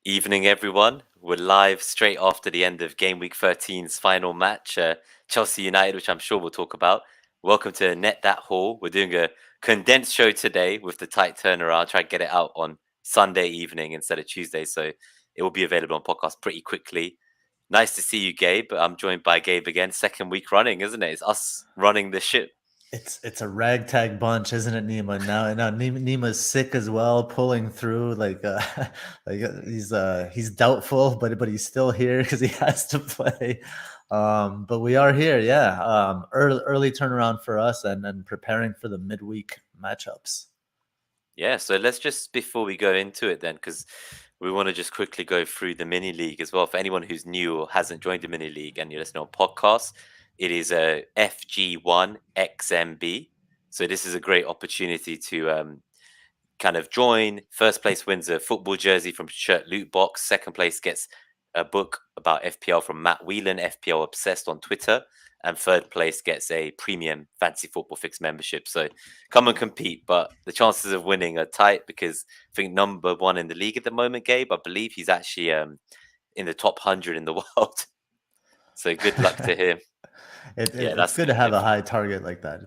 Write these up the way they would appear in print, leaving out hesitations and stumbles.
Evening, everyone. We're live straight after the end of Gameweek 13's final match, Chelsea United, which I'm sure we'll talk about. Welcome to Net That Haul. We're doing a condensed show today with the tight turnaround. Try to get it out on Sunday evening instead of Tuesday, so it will be available on podcast pretty quickly. Nice to see you, Gabe. I'm joined by Gabe again, second week running, isn't it? It's us running the ship. It's a ragtag bunch, isn't it, Nima? Now Nima's sick as well, pulling through. He's doubtful, but he's still here because he has to play. But we are here, yeah. Early turnaround for us, and preparing for the midweek matchups. Yeah, so let's just, before we go into it then, because we want to just quickly go through the mini league as well. For anyone who's new or hasn't joined the mini league and you're listening on podcast, it is a FG1XMB. So this is a great opportunity to kind of join. First place wins a football jersey from Shirt Loot Box. Second place gets a book about FPL from Matt Whelan, FPL Obsessed on Twitter. And third place gets a premium Fantasy Football Fix membership. So come and compete, but the chances of winning are tight because I think number one in the league at the moment, Gabe, I believe he's actually in the top 100 in the world. So good luck to him. Yeah, It's that's good to good. have a high target like that.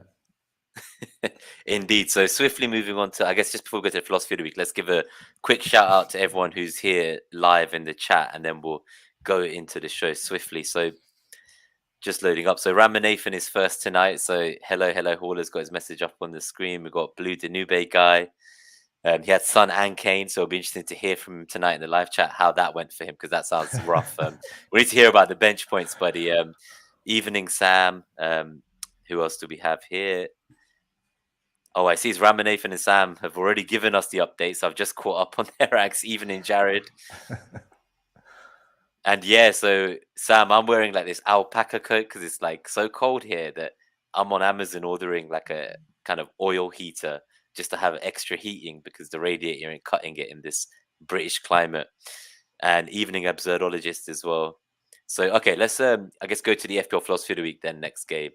Indeed. So swiftly moving on to, I guess, just before we go to the philosophy of the week, let's give a quick shout out to everyone who's here live in the chat, and then we'll go into the show swiftly. So just loading up. So Ramanathan is first tonight. So hello, Hauler's got his message up on the screen. We've got Blue Danube guy. He had Son and Kane, so it'll be interesting to hear from him tonight in the live chat how that went for him, because that sounds rough. We need to hear about the bench points, buddy. Evening Sam. Who else do we have here? Oh, I see. Ramanathan and Sam have already given us the updates. I've just caught up on their ranks. Evening, Jared. And yeah, so Sam, I'm wearing like this alpaca coat because it's like so cold here that I'm on Amazon ordering like a kind of oil heater just to have extra heating because the radiator ain't cutting it in this British climate. And evening absurdologist as well. So okay, let's I guess go to the FPL philosophy of the week then next, Gabe.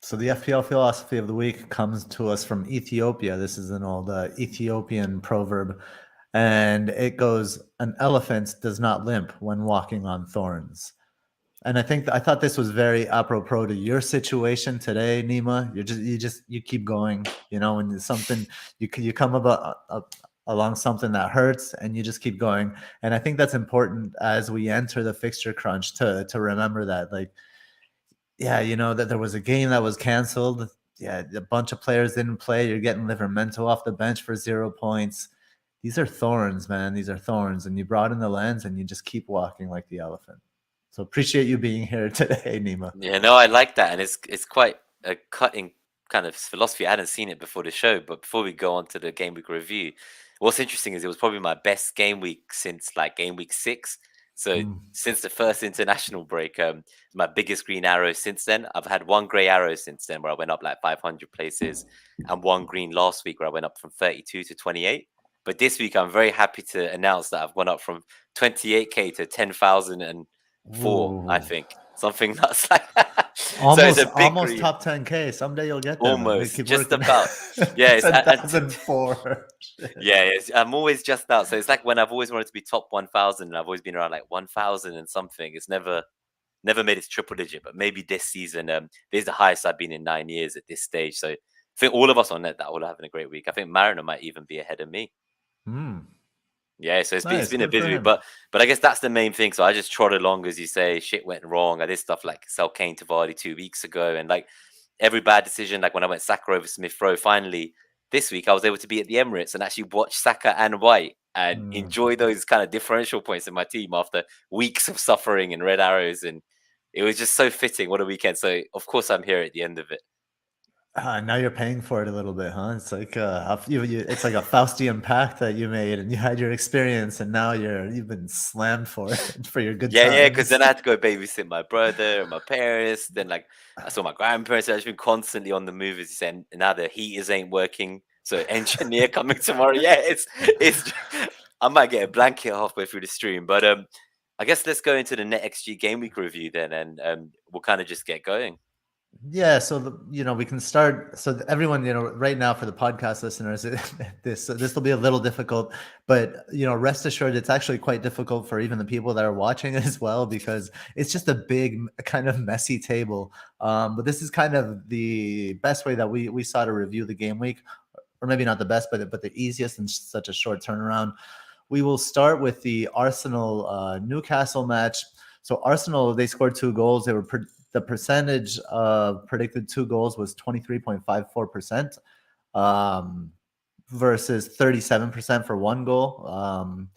So the FPL philosophy of the week comes to us from Ethiopia. This is an old Ethiopian proverb, and it goes, "An elephant does not limp when walking on thorns." And I thought this was very apropos to your situation today, Nima. You keep going. You know, when something you come about along something that hurts, and you just keep going. And I think that's important as we enter the fixture crunch to remember that, like, yeah, you know, that there was a game that was canceled. Yeah, a bunch of players didn't play. You're getting Livermento off the bench for 0 points. These are thorns, man. These are thorns. And you brought in the lens and you just keep walking like the elephant. So appreciate you being here today, Nima. Yeah, no, I like that, and it's quite a cutting kind of philosophy. I hadn't seen it before the show, but before we go on to the game week review, what's interesting is it was probably my best game week since like game week 6. So Mm. since the first international break, my biggest green arrow since then. I've had one grey arrow since then where I went up like 500 places, and one green last week where I went up from 32 to 28. But this week, I'm very happy to announce that I've gone up from 28k to 10,004, I Ooh. think. Something nuts like that. So it's a big Almost green. top 10K. Someday you'll get there, man. We Almost, keep just working. about. Yeah, it's, and 10,004. yeah, I'm always just out. So it's like when I've always wanted to be top 1,000, and I've always been around like 1,000 and something. It's never made it to triple digit, but maybe this season, this is the highest I've been in 9 years at this stage. So I think all of us on Net that all are having a great week. I think Mariner might even be ahead of me. Mm. Yeah, so it's Nice. been a Good for busy week, him. but I guess that's the main thing. So I just trod along, as you say. Shit went wrong. I did stuff like sell Kane to Vardy 2 weeks ago, and like every bad decision, like when I went Saka over Smith Rowe. Finally, this week I was able to be at the Emirates and actually watch Saka and White and Mm. enjoy those kind of differential points in my team after weeks of suffering and red arrows, and it was just so fitting. What a weekend! So of course I'm here at the end of it. Now you're paying for it a little bit, huh? It's like it's like a Faustian pact that you made, and you had your experience, and now you've been slammed for it for your good Yeah, because times. then I had to go babysit my brother and my parents. Then, like, I saw my grandparents. I've been constantly on the move. As you said, and now the heaters ain't working. So, engineer coming tomorrow. Yeah, it's. I might get a blanket halfway through the stream, but I guess let's go into the NetxG game week review then, and we'll kind of just get going. Yeah, so we can start. So everyone, right now for the podcast listeners, this will be a little difficult, but rest assured, it's actually quite difficult for even the people that are watching as well, because it's just a big, kind of messy table. But this is kind of the best way that we saw to review the game week, or maybe not the best, but the easiest in such a short turnaround. We will start with the Arsenal Newcastle match. So Arsenal, they scored 2 goals. The percentage of predicted 2 goals was 23.54%, versus 37% for 1 goal.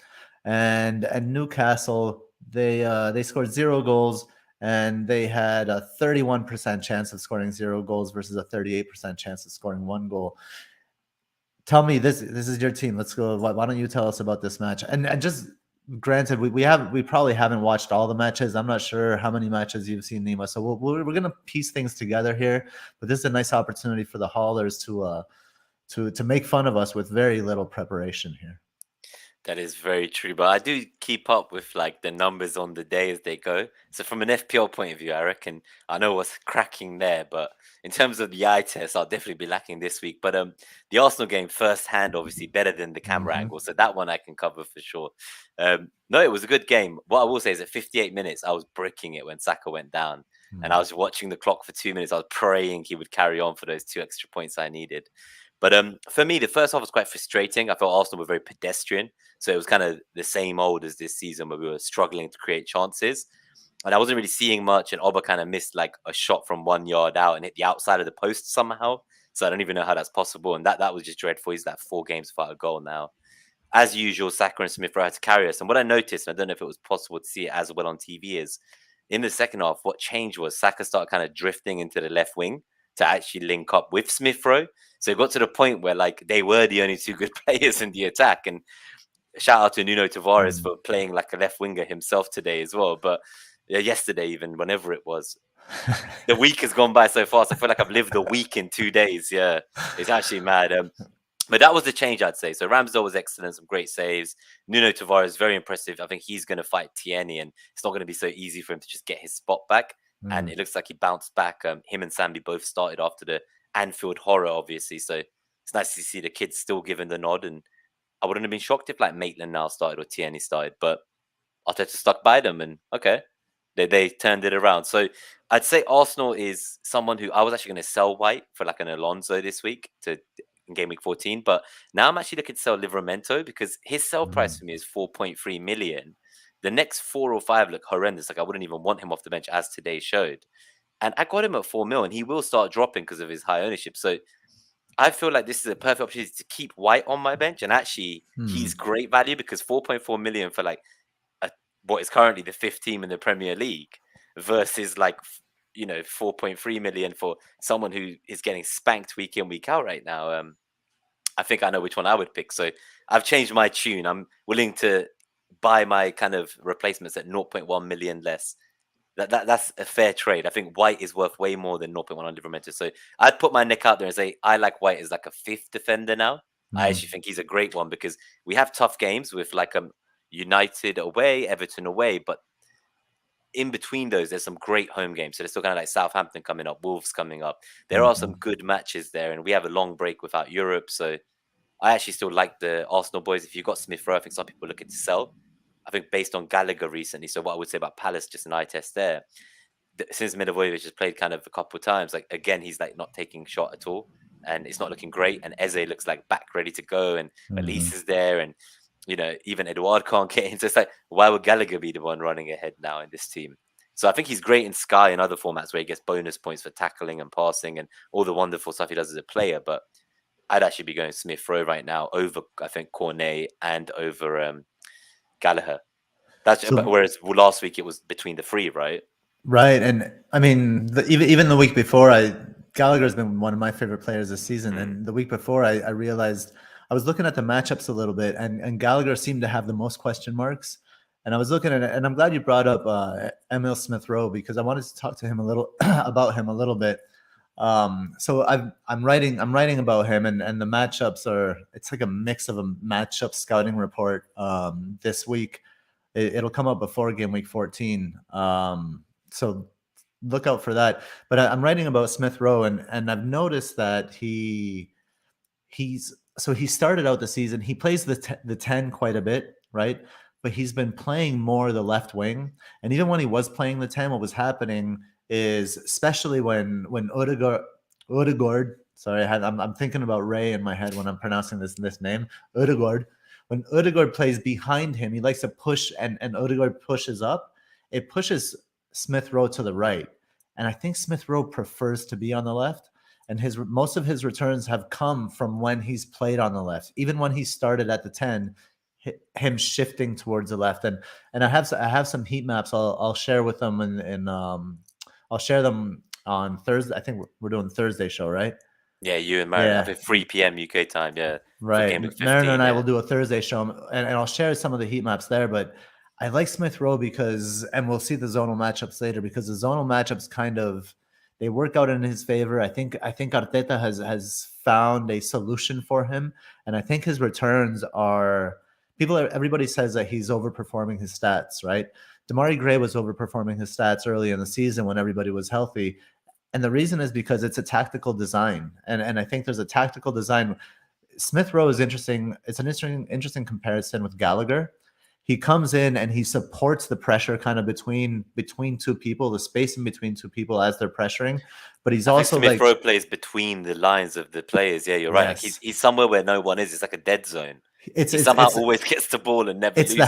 And Newcastle, they scored 0 goals, and they had a 31% chance of scoring 0 goals versus a 38% chance of scoring 1 goal. Tell me, this is your team. Let's go. Why don't you tell us about this match? And just granted, we probably haven't watched all the matches. I'm not sure how many matches you've seen, Nima. So we're gonna piece things together here. But this is a nice opportunity for the haulers to make fun of us with very little preparation here. That is very true, but I do keep up with like the numbers on the day as they go. So from an FPL point of view, I reckon I know what's cracking there, but in terms of the eye test, I'll definitely be lacking this week. But the Arsenal game firsthand, obviously better than the camera Mm-hmm. angle, so that one I can cover for sure. No, it was a good game. What I will say is at 58 minutes, I was bricking it when Saka went down, and I was watching the clock for 2 minutes. I was praying he would carry on for those 2 extra points I needed. But for me, the first half was quite frustrating. I felt Arsenal were very pedestrian. So it was kind of the same old as this season where we were struggling to create chances. And I wasn't really seeing much. And Oba kind of missed like a shot from 1 yard out and hit the outside of the post somehow. So I don't even know how that's possible. And that was just dreadful. He's like 4 games without a goal now. As usual, Saka and Smith Rowe had to carry us. And what I noticed, and I don't know if it was possible to see it as well on TV, is in the second half, what changed was Saka started kind of drifting into the left wing to actually link up with Smith Rowe. So it got to the point where like they were the only two good players in the attack. And shout out to Nuno Tavares for playing like a left winger himself today as well. But yesterday, even whenever it was, the week has gone by so fast. I feel like I've lived a week in 2 days. Yeah, it's actually mad. But that was the change, I'd say. So Ramsdale was excellent, some great saves. Nuno Tavares, very impressive. I think he's going to fight Tierney, and it's not going to be so easy for him to just get his spot back. And it looks like he bounced back. Him and Sambi both started after the Anfield horror, obviously. So it's nice to see the kids still giving the nod. And I wouldn't have been shocked if like Maitland now started or Tierney started, but Arteta stuck by them, and okay, they turned it around. So I'd say Arsenal is someone who I was actually going to sell White for like an Alonso this week to in game week 14, but now I'm actually looking to sell Livramento because his sell price for me is 4.3 million. The next 4 or 5 look horrendous. Like I wouldn't even want him off the bench as today showed. And I got him at 4 mil and he will start dropping because of his high ownership. So I feel like this is a perfect opportunity to keep White on my bench. And actually he's great value because 4.4 million for like what is currently the fifth team in the Premier League versus like 4.3 million for someone who is getting spanked week in week out right now. I think I know which one I would pick. So I've changed my tune. I'm willing to buy my kind of replacements at 0.1 million less. That's a fair trade. I think White is worth way more than 0.1 on Livramento. So I'd put my neck out there and say I like White as like a fifth defender now. I actually think he's a great one because we have tough games with like United away, Everton away, but in between those, there's some great home games. So there's still kind of like Southampton coming up, Wolves coming up. There are some good matches there, and we have a long break without Europe. So I actually still like the Arsenal boys. If you've got Smith Rowe, I think some people are looking to sell. I think based on Gallagher recently. So what I would say about Palace, just an eye test there. Since Milivojevic has played kind of a couple of times, like again, he's like not taking shot at all, and it's not looking great. And Eze looks like back ready to go, and Elise is there, and even Eduard can't get in. So it's like, why would Gallagher be the one running ahead now in this team? So I think he's great in Sky and other formats where he gets bonus points for tackling and passing and all the wonderful stuff he does as a player. But I'd actually be going Smith Rowe right now over, I think, Cornet and over Gallagher. So Whereas last week it was between the three, right? right, and I mean, even the week before, Gallagher's been one of my favorite players this season, and the week before, I realized I was looking at the matchups a little bit, and Gallagher seemed to have the most question marks. And I was looking at it, and I'm glad you brought up Emil Smith Rowe because I wanted to talk to him a little about him a little bit. So I'm writing about him, and the matchups it's like a mix of a matchup scouting report this week. It'll come up before game week 14. So look out for that. But I'm writing about Smith Rowe, and I've noticed that he started out the season. He plays the 10 quite a bit, right? But he's been playing more the left wing. And even when he was playing the 10, what was happening is, especially when Odegaard, sorry, I'm thinking about Ray in my head when I'm pronouncing this name, Odegaard. When Odegaard plays behind him, he likes to push, and Odegaard pushes up. It pushes Smith Rowe to the right. And I think Smith Rowe prefers to be on the left. And most of his returns have come from when he's played on the left. Even when he started at the 10, him shifting towards the left. And I have some heat maps I'll share with them, and I'll share them on Thursday. I think we're doing Thursday show, right? Yeah, you and Mariner. I think 3 p.m. UK time. Yeah, right. For Gameweek 15. Mariner and I will do a Thursday show, and I'll share some of the heat maps there. But I like Smith Rowe because, and we'll see the zonal matchups later, because the zonal matchups kind of, they work out in his favor. I think Arteta has found a solution for him, and I think his returns are, everybody says that he's overperforming his stats, right? Damari Gray was overperforming his stats early in the season when everybody was healthy. And the reason is because it's a tactical design. And I think there's a tactical design. Smith Rowe is interesting. It's an interesting comparison with Gallagher. He comes in and he supports the pressure kind of between two people, the space in between two people as they're pressuring. But he's also Smith Rowe plays between the lines of the players. Yeah, you're right. Yes. Like he's somewhere where no one is. It's like a dead zone. He somehow always gets the ball and never. It's the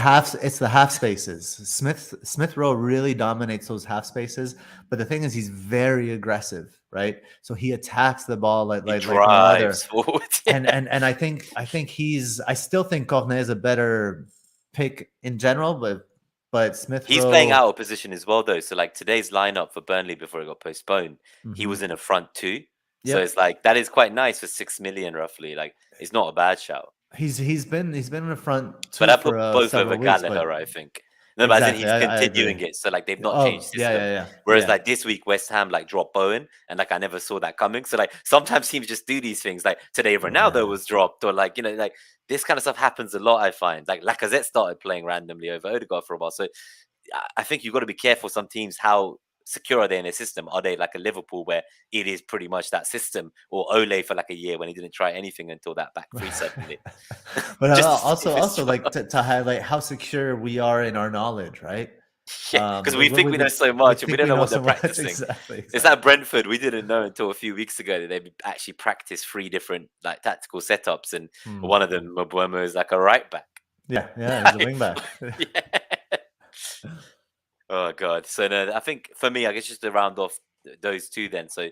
half spaces. Smith Rowe really dominates those half spaces. But the thing is, he's very aggressive, right? So he attacks the ball like no other. Forward. And I think I still think Cornet is a better pick in general, but Smith He's Rowe, playing out of position as well, though. So like today's lineup for Burnley before it got postponed, he was in a front two. Yep. So it's like that is quite nice for 6 million roughly. Like it's not a bad shout. He's been in the front two, but I put for both over weeks, Gallagher, I think. No, exactly. But as in he's continuing it, so like they've not changed system. Yeah. Whereas like this week, West Ham like dropped Bowen, and like I never saw that coming. So like sometimes teams just do these things. Like today, Ronaldo was dropped, or like like this kind of stuff happens a lot. I find like Lacazette started playing randomly over Odegaard for a while. So I think you've got to be careful. Some teams, how secure are they in their system? Are they like a Liverpool where it is pretty much that system, or Ole for like a year when he didn't try anything until that back three suddenly? But also like to highlight how secure we are in our knowledge, right? Yeah, because we think we know so much and we don't know what they're practicing. Exactly. It's like Brentford. We didn't know until a few weeks ago that they actually practiced 3 different like tactical setups, and one of them, Mabuemo, is like a right back. Yeah, he's a wing back. Oh god. So no, I think for me, I guess just to round off those two then. So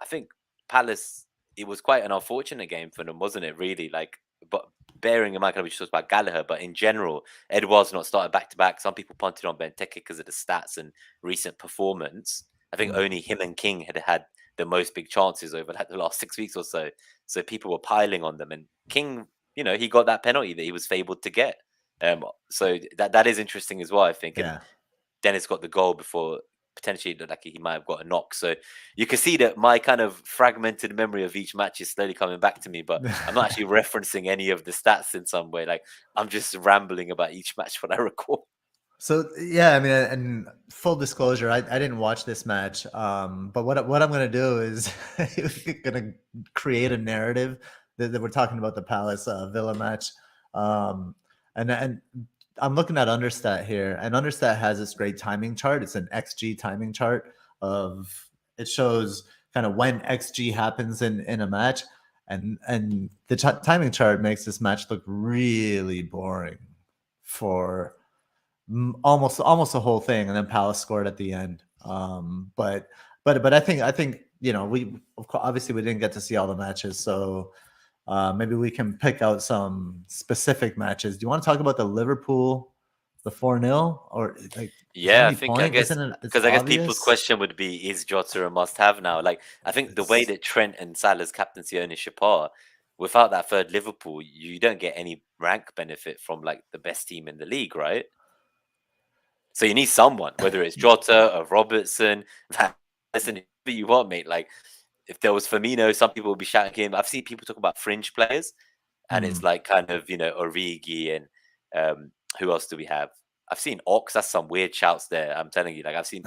I think Palace, it was quite an unfortunate game for them, wasn't it? Really, like, but bearing in mind, we just talked about Gallagher, but in general, Edouard's not started back to back. Some people punted on Benteke because of the stats and recent performance. I think only him and King had the most big chances over like the last 6 weeks or so. So people were piling on them, and King, he got that penalty that he was fabled to get. So that is interesting as well, I think. And Dennis got the goal before potentially looked like he might have got a knock. So you can see that my kind of fragmented memory of each match is slowly coming back to me, but I'm not actually referencing any of the stats in some way. Like I'm just rambling about each match when I recall. So yeah, I mean, and full disclosure, I didn't watch this match. But what I'm gonna do is gonna create a narrative that we're talking about the Palace Villa match. And I'm looking at Understat here, and Understat has this great timing chart. It's an XG timing chart it shows kind of when XG happens in a match, and the timing chart makes this match look really boring for almost the whole thing, and then Palace scored at the end. But I think we obviously we didn't get to see all the matches, so. Maybe we can pick out some specific matches. Do you want to talk about the Liverpool, the 4-0, or like? Yeah, I guess people's question would be: is Jota a must-have now? Like, I think the way that Trent and Salah's captaincy ownership are, without that third Liverpool, you don't get any rank benefit from like the best team in the league, right? So you need someone, whether it's Jota or Robertson. Listen, who you want, mate. Like, if there was Firmino, some people would be shouting him. I've seen people talk about fringe players, and it's like kind of Origi and who else do we have? I've seen Ox. That's some weird shouts there. I'm telling you, like I've seen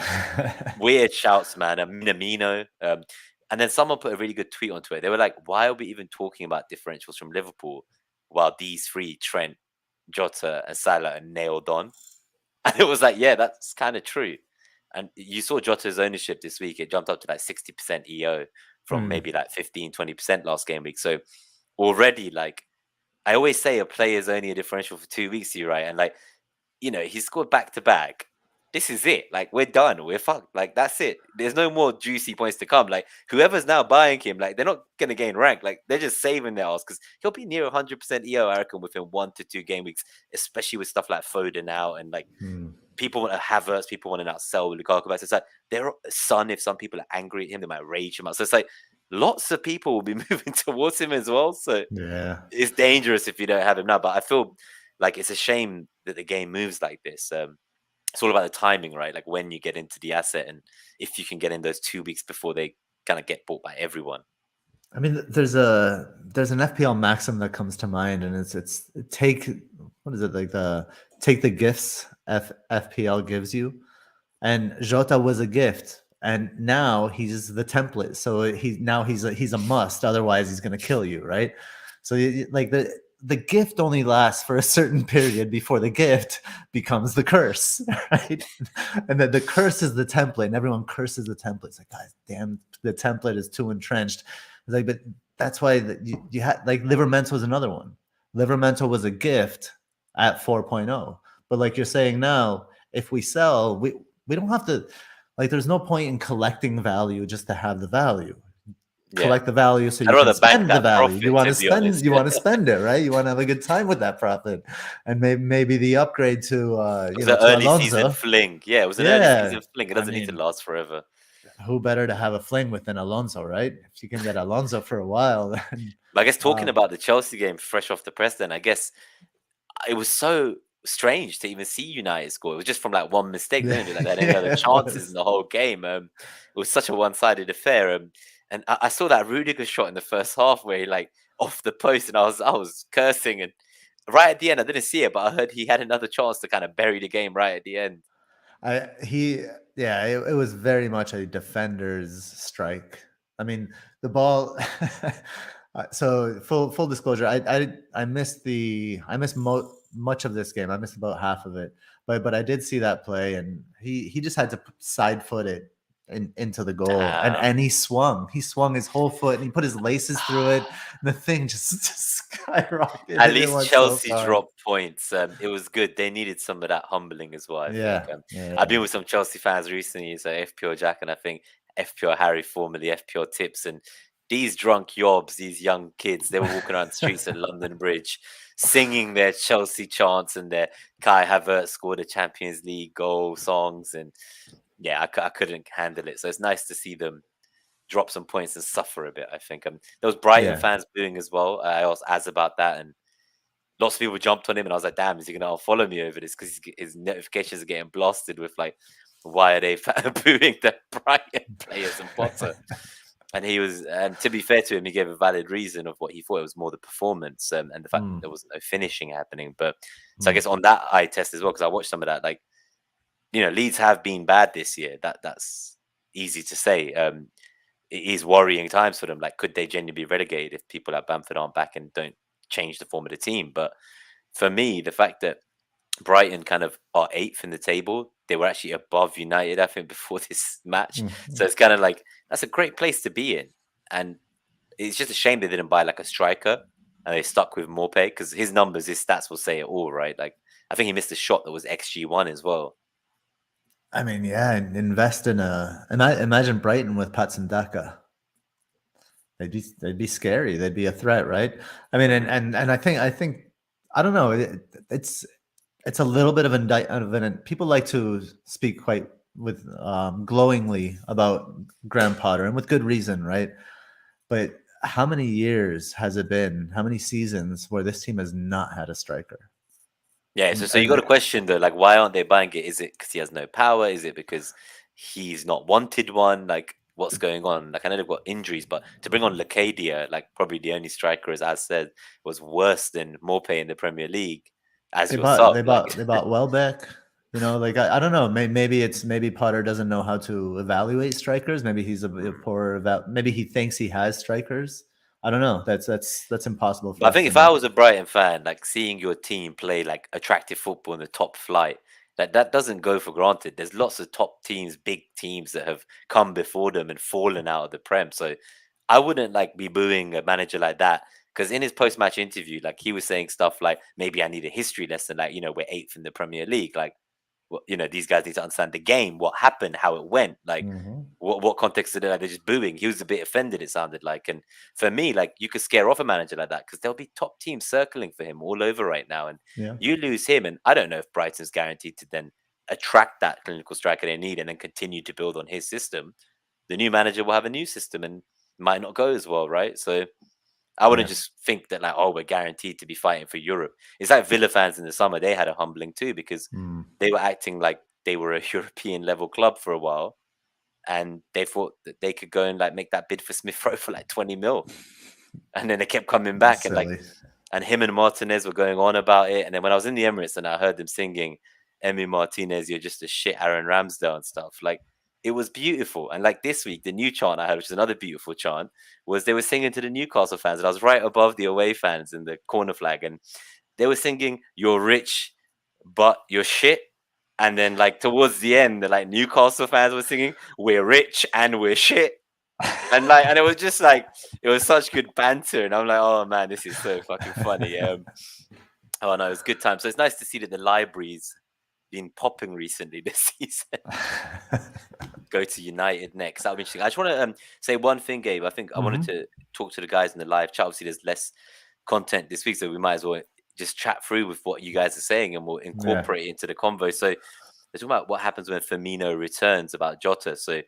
weird shouts, man. Minamino. And then someone put a really good tweet onto it. They were like, "Why are we even talking about differentials from Liverpool while these three, Trent, Jota, and Salah, are nailed on?" And it was like, yeah, that's kind of true. And you saw Jota's ownership this week; it jumped up to like 60% EO from Hmm. maybe like 15-20% last game week. So already, like I always say, a player is only a differential for 2 weeks, you right? And like, he scored back to back. This is it. Like, we're done. We're fucked. Like, that's it. There's no more juicy points to come. Like, whoever's now buying him, like, they're not gonna gain rank. Like, they're just saving their ass because he'll be near 100% EO, I reckon, within 1 to 2 game weeks, especially with stuff like Foden out and like Hmm. people want to Havertz, people want to outsell Lukaku back. So it's like they're Son. If some people are angry at him, they might rage him out. So it's like lots of people will be moving towards him as well. So Yeah. it's dangerous if you don't have him now. But I feel like it's a shame that the game moves like this. It's all about the timing, right? Like when you get into the asset and if you can get in those 2 weeks before they kind of get bought by everyone. I mean, there's an FPL maxim that comes to mind, and it's take what is it like the take the gifts FPL gives you, and Jota was a gift, and now he's the template. So he's a must. Otherwise, he's gonna kill you, right? So like the gift only lasts for a certain period before the gift becomes the curse, right? And the curse is the template, and everyone curses the template. It's like, God damn, the template is too entrenched. It's like, but that's why you had like Livermental was another one. Livermental was a gift at 4.0, but like you're saying now, if we sell, we don't have to, like, there's no point in collecting value just to have the value. Yeah. Collect the value so I'd you can rather bank spend the that value. profit, You want to to be spend, honest. you want to spend it, right? You want to have a good time with that profit, and maybe the upgrade to It was to an early season Alonso. fling. Yeah, it was an early Yeah, season fling. It I doesn't need to mean, last forever. who better to have a fling with than Alonso, right? If you can get Alonso for a while, then But I guess talking um, about the Chelsea game fresh off the press, then I guess it was so strange to even see United score. It was just from like one mistake, didn't it? Like they had any yeah, other it chances in was. the whole game. It was such a one-sided affair. And I saw that Rudiger shot in the first half where he like off the post, and I was cursing. And right at the end, I didn't see it, but I heard he had another chance to kind of bury the game right at the end. It was very much a defender's strike. I mean, the ball. So full disclosure, I missed much of this game. I missed about half of it, but I did see that play, and he just had to side foot it into the goal, Damn. and he swung his whole foot, and he put his laces through it, and the thing just skyrocketed. At It least went so Chelsea far. dropped points. It was good. They needed some of that humbling as well, I think. Yeah, yeah, I've yeah. been with some Chelsea fans recently, so FPL Jack and I think FPL Harry, formerly FPL Tips, and these drunk yobs, these young kids, they were walking around the streets at London Bridge singing their Chelsea chants and their Kai Havertz scored a Champions League goal songs. And yeah, I couldn't handle it. So it's nice to see them drop some points and suffer a bit, I think. There was Brighton Yeah. fans booing as well. I was as about that, and lots of people jumped on him, and I was like, "Damn, is he gonna unfollow me over this?" Because his notifications are getting blasted with like, "Why are they booing the Brighton players and Potter?" And he was, and to be fair to him, he gave a valid reason of what he thought. It was more the performance and the fact that Mm, there was no finishing happening. But so I mm. guess on that eye test as well, because I watched some of that. Like, Leeds have been bad this year. That's easy to say. It is worrying times for them. Like, could they genuinely be relegated if people at Bamford aren't back and don't change the form of the team? But for me, the fact that Brighton kind of are eighth in the table, they were actually above United, I think, before this match. So Mhm. it's kind of like that's a great place to be in. And it's just a shame they didn't buy like a striker and they stuck with Morpay because his numbers, his stats will say it all, right? Like, I think he missed a shot that was XG1 as well. I mean, yeah, and invest in and I imagine Brighton with Patson Daka. They'd be scary. They'd be a threat, right? I mean, Mhm. and I think I don't know. It's a little bit of an people like to speak quite with glowingly about Graham Potter, and with good reason, right? But how many years has it been? How many seasons where this team has not had a striker? Yeah, so you got to question though, like, why aren't they buying it? Is it because he has no power? Is it because he's not wanted one? Like, what's going on? Like, I know they've got injuries, but to bring on Lacadia, like probably the only striker, as said, was worse than Morpay in the Premier League. As They your bought sub, they like, bought they bought Welbeck. You know, like I don't know. Maybe Potter doesn't know how to evaluate strikers. Maybe he's a poor about. Maybe he thinks he has strikers. I don't know. That's impossible for But I us think to if I know. was a Brighton fan, like seeing your team play like attractive football in the top flight, that doesn't go for granted. There's lots of top teams, big teams that have come before them and fallen out of the Prem. So I wouldn't like be booing a manager like that. Because in his post-match interview, like he was saying stuff like, maybe I need a history lesson, like, we're eighth in the Premier League. Like, well, these guys need to understand the game, what happened, how it went. Like, Hmm. what context did it? Like, they're just booing. He was a bit offended. It sounded like, and for me, like, you could scare off a manager like that because there'll be top teams circling for him all over right now, and Yeah. you lose him, and I don't know if Brighton's guaranteed to then attract that clinical striker they need and then continue to build on his system. The new manager will have a new system and might not go as well, right? So I wouldn't Yeah. just think that like, oh, we're guaranteed to be fighting for Europe. It's like Villa fans in the summer; they had a humbling too because Mm. they were acting like they were a European level club for a while, and they thought that they could go and like make that bid for Smith Rowe for like 20 mil, and then they kept coming back and like, Silly. and him and Martinez were going on about it, and then when I was in the Emirates and I heard them singing, "Emi Martinez, you're just a shit Aaron Ramsdale" and stuff, like it was beautiful. And like this week, the new chant I heard, which is another beautiful chant, was they were singing to the Newcastle fans, and I was right above the away fans in the corner flag, and they were singing, "You're rich, but you're shit." And then, like towards the end, the like Newcastle fans were singing, "We're rich and we're shit." And like, and it was just like, it was such good banter, and I'm like, oh man, this is so fucking funny. Oh no, it was a good time. So it's nice to see that the library's been popping recently this season. Go to United next. That'll be interesting. I just want to say one thing, Gabe. I think I wanted Hmm. to talk to the guys in the live chat. Obviously, there's less content this week, so we might as well just chat through with what you guys are saying, and we'll Yeah. incorporate it into the convo. So they're talking about what happens when Firmino returns, about Jota. So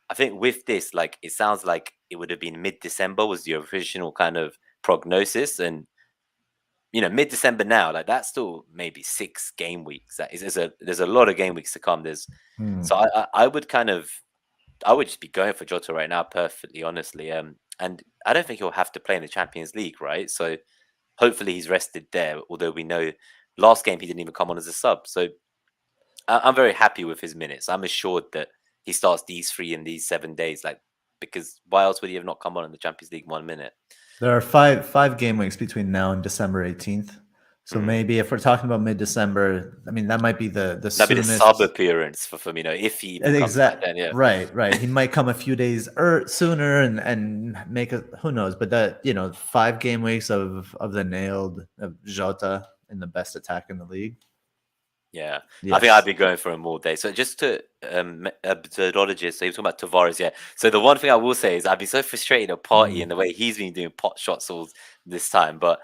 I think with this, like, it sounds like it would have been mid-December was the original kind of prognosis, and mid-December now, like that's still maybe 6 game weeks. That is, there's a lot of game weeks to come. Mm. So I would I would just be going for Jota right now, perfectly honestly. And I don't think he'll have to play in the Champions League, right? So hopefully he's rested there. Although we know last game he didn't even come on as a sub, so I'm very happy with his minutes. I'm assured that he starts these 3 in these 7 days, like because why else would he have not come on in the Champions League 1 minute? There are five game weeks between now and December 18th. So Mm. maybe if we're talking about mid-December, I mean that might be the That'd be the sub soonest. appearance for Firmino if he even comes back Exact. then. Yeah. Right. He might come a few days sooner and make a who knows, but that 5 game weeks of the nailed of Jota in the best attack in the league. Yeah, I think I'd Yes. be going for him all day. So just to absurdologist, so he was talking about Tavares, yeah. So the one thing I will say is I'd be so frustrated at Party and the way he's been doing pot shots all this time, but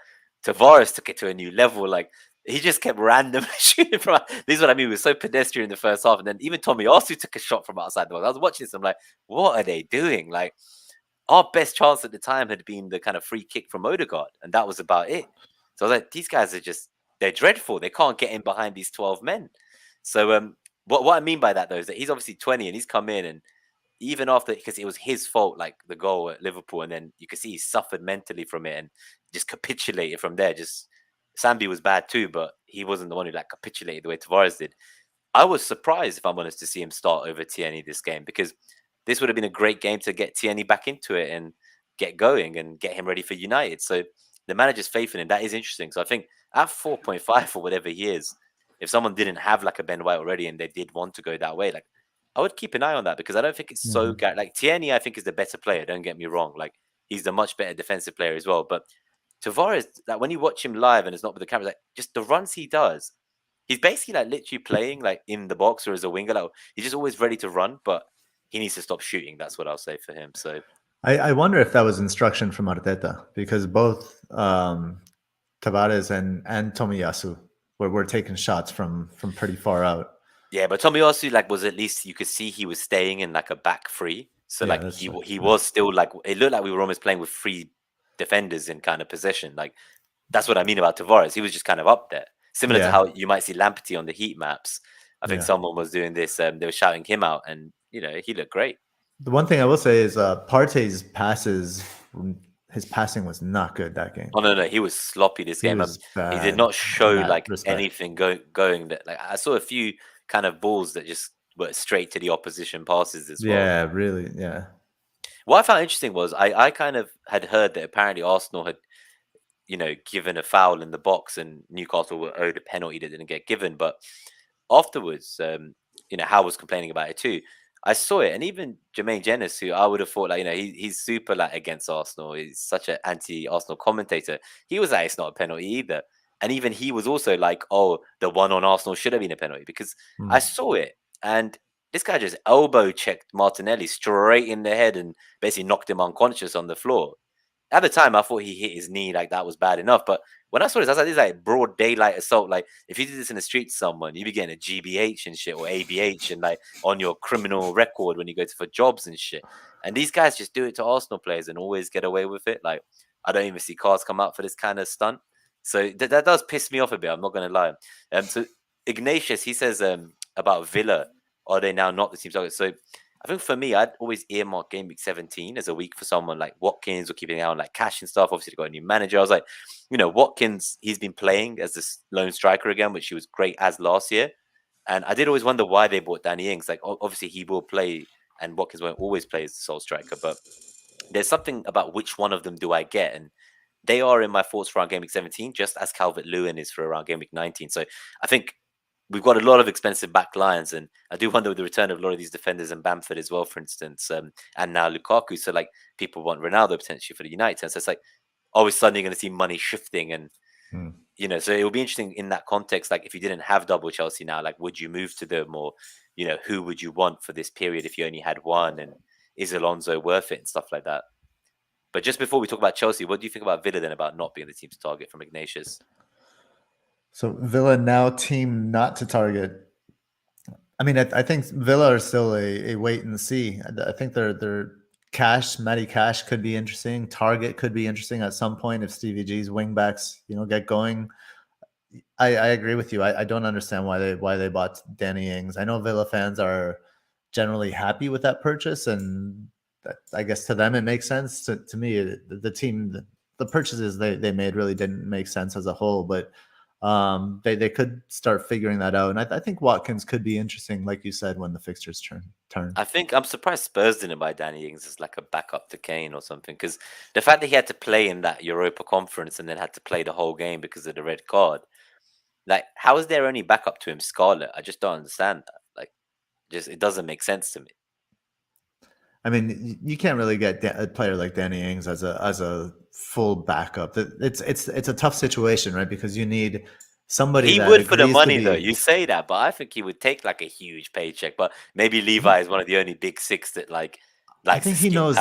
Tavares took it to a new level. Like he just kept randomly shooting from. This is what I mean. We were so pedestrian in the first half, and then even Tommy also took a shot from outside the box. I was watching this, I'm like, what are they doing? Like our best chance at the time had been the kind of free kick from Odegaard, and that was about it. So I was like, these guys are just they're dreadful. They can't get in behind these 12 men. So what I mean by that though is that he's obviously 20 and he's come in, and even after, because it was his fault, like the goal at Liverpool, and then you can see he suffered mentally from it and just capitulated from there. Just Sambi was bad too, but he wasn't the one who like capitulated the way Tavares did. I was surprised, if I'm honest, to see him start over Tierney this game, because this would have been a great game to get Tierney back into it and get going and get him ready for United. So the manager's faith in him, that is interesting. So I think at 4.5 or whatever he is, if someone didn't have like a Ben White already and they did want to go that way, like I would keep an eye on that, because I don't think it's so Mhm. like Tierney, I think is the better player. Don't get me wrong. Like he's the much better defensive player as well. But Tavares, like when you watch him live and it's not with the camera, like just the runs he does, he's basically like literally playing like in the box or as a winger. Like he's just always ready to run, but he needs to stop shooting. That's what I'll say for him. So I wonder if that was instruction from Arteta, because both Tavares and Tomiyasu were taking shots from pretty far out. yeah, but Tomiyasu like was at least you could see he was staying in like a back three. So Yeah, like that's true. he Yeah. was still like, it looked like we were almost playing with 3 defenders in kind of possession. Like that's what I mean about Tavares. He was just kind of up there, similar to Yeah. how you might see Lamptey on the heat maps. I think Yeah. someone was doing this. They were shouting him out, and he looked great. The one thing I will say is Partey's passes, his passing was not good that game. Oh no, he was sloppy this He game. was He did bad not in show that like respect. anything going that like I saw a few kind of balls that just were straight to the opposition passes as well. Yeah, really. Yeah. What I found interesting was I kind of had heard that apparently Arsenal had given a foul in the box and Newcastle were owed a penalty that didn't get given. But afterwards, Howe was complaining about it too. I saw it, and even Jermaine Jenas, who I would have thought he's super like against Arsenal. He's such an anti-Arsenal commentator. He was like, it's not a penalty either. And even he was also like, oh, the one on Arsenal should have been a penalty because I saw it, and this guy just elbow checked Martinelli straight in the head and basically knocked him unconscious on the floor. At the time, I thought he hit his knee, like that was bad enough. But when I saw this, I was like, this is like broad daylight assault. Like, if you did this in the street to someone, you'd be getting a GBH and shit or ABH and like on your criminal record when you go for jobs and shit. And these guys just do it to Arsenal players and always get away with it. Like, I don't even see cars come out for this kind of stunt. So that does piss me off a bit. I'm not going to lie. So Ignatius, he says about Villa, are they now not the team target? So I think for me, I'd always earmark game week 17 as a week for someone like Watkins or keeping an eye on like cash and stuff. Obviously, they got a new manager. I was like, Watkins, he's been playing as this lone striker again, which he was great as last year. And I did always wonder why they bought Danny Ings. Like, obviously, he will play, and Watkins won't always play as the sole striker. But there's something about which one of them do I get, and they are in my thoughts for around game week 17, just as Calvert-Lewin is for around game week 19. So I think we've got a lot of expensive back lines, and I do wonder with the return of a lot of these defenders and Bamford as well, for instance, and now Lukaku. So like people want Ronaldo potentially for the United team. So it's like, are we suddenly going to see money shifting? And so it will be interesting in that context. Like if you didn't have double Chelsea now, like would you move to them, or who would you want for this period if you only had one? And is Alonso worth it and stuff like that? But just before we talk about Chelsea, what do you think about Villa then, about not being the team to target from Ignatius? So Villa now team not to target. I mean, I think Villa are still a wait and see. I think their Matty Cash could be interesting. Target could be interesting at some point if Stevie G's wingbacks, get going. I agree with you. I don't understand why they bought Danny Ings. I know Villa fans are generally happy with that purchase, and I guess to them it makes sense. To me, the team, the purchases they made really didn't make sense as a whole, but they could start figuring that out. And I think Watkins could be interesting, like you said, when the fixtures turn. I think I'm surprised Spurs didn't buy Danny Ings as like a backup to Kane or something, because the fact that he had to play in that Europa Conference and then had to play the whole game because of the red card, like how is there only backup to him, Scarlett? I just don't understand that. Like, it doesn't make sense to me. I mean, you can't really get a player like Danny Ings as a full backup. It's a tough situation, right? Because you need somebody. He would for the money, though. You say that, but I think he would take like a huge paycheck. But maybe Levi is one of the only big six that likes. I think he knows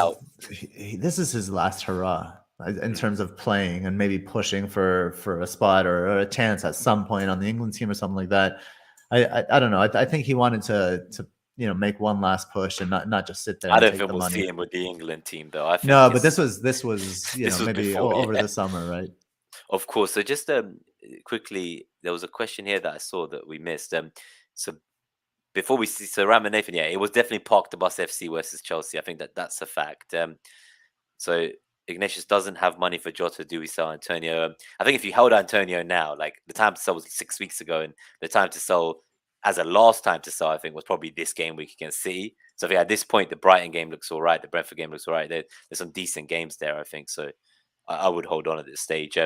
this is his last hurrah in terms of playing and maybe pushing for a spot or a chance at some point on the England team or something like that. I don't know. I think he wanted to make one last push and not just sit there. I don't think we'll see him with the England team, though. I think no, but this was maybe before, over the summer, right? Of course. So just quickly, there was a question here that I saw that we missed. So before we see, so Ram and Nathan, yeah, it was definitely Park the Bus FC versus Chelsea. I think that's a fact. So Ignatius doesn't have money for Jota. Do we sell Antonio? I think if you held Antonio now, like the time to sell was 6 weeks ago, and the time to sell as a last time to sell, I think, was probably this game week against City. So at this point, the Brighton game looks all right. The Brentford game looks all right. There's some decent games there, I think. So I would hold on at this stage.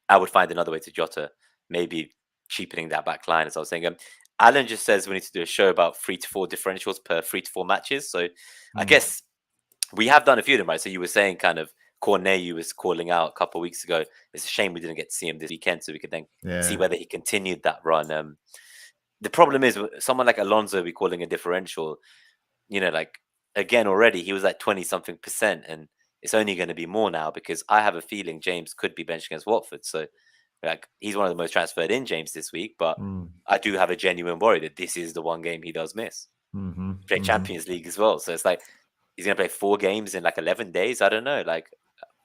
I would find another way to Jota, maybe cheapening that back line, as I was saying. Alan just says we need to do a show about 3 to 4 differentials per 3 to 4 matches. So I guess we have done a few of them, right? So you were saying kind of Cornet, you was calling out a couple of weeks ago. It's a shame we didn't get to see him this weekend, so we could then see whether he continued that run. The problem is someone like Alonso, we calling a differential, like again already he was like 20-something%, and it's only going to be more now because I have a feeling James could be benched against Watford. So like he's one of the most transferred in James this week, but I do have a genuine worry that this is the one game he does miss. Play Champions League as well, so it's like he's going to play 4 games in like 11 days. I don't know, like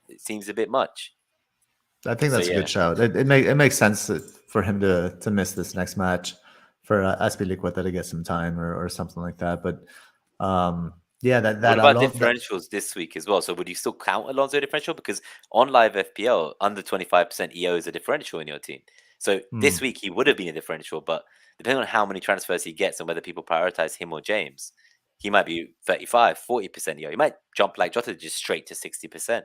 it seems a bit much. I think that's a good shout. It makes sense for him to miss this next match, for Azpilicueta to get some time or something like that. But Yeah, What about differentials this week as well? So would you still count Alonso differential? Because on live FPL, under 25% EO is a differential in your team. So this week he would have been a differential, but depending on how many transfers he gets and whether people prioritize him or James, he might be 35, 40% EO. He might jump like Jota just straight to 60%.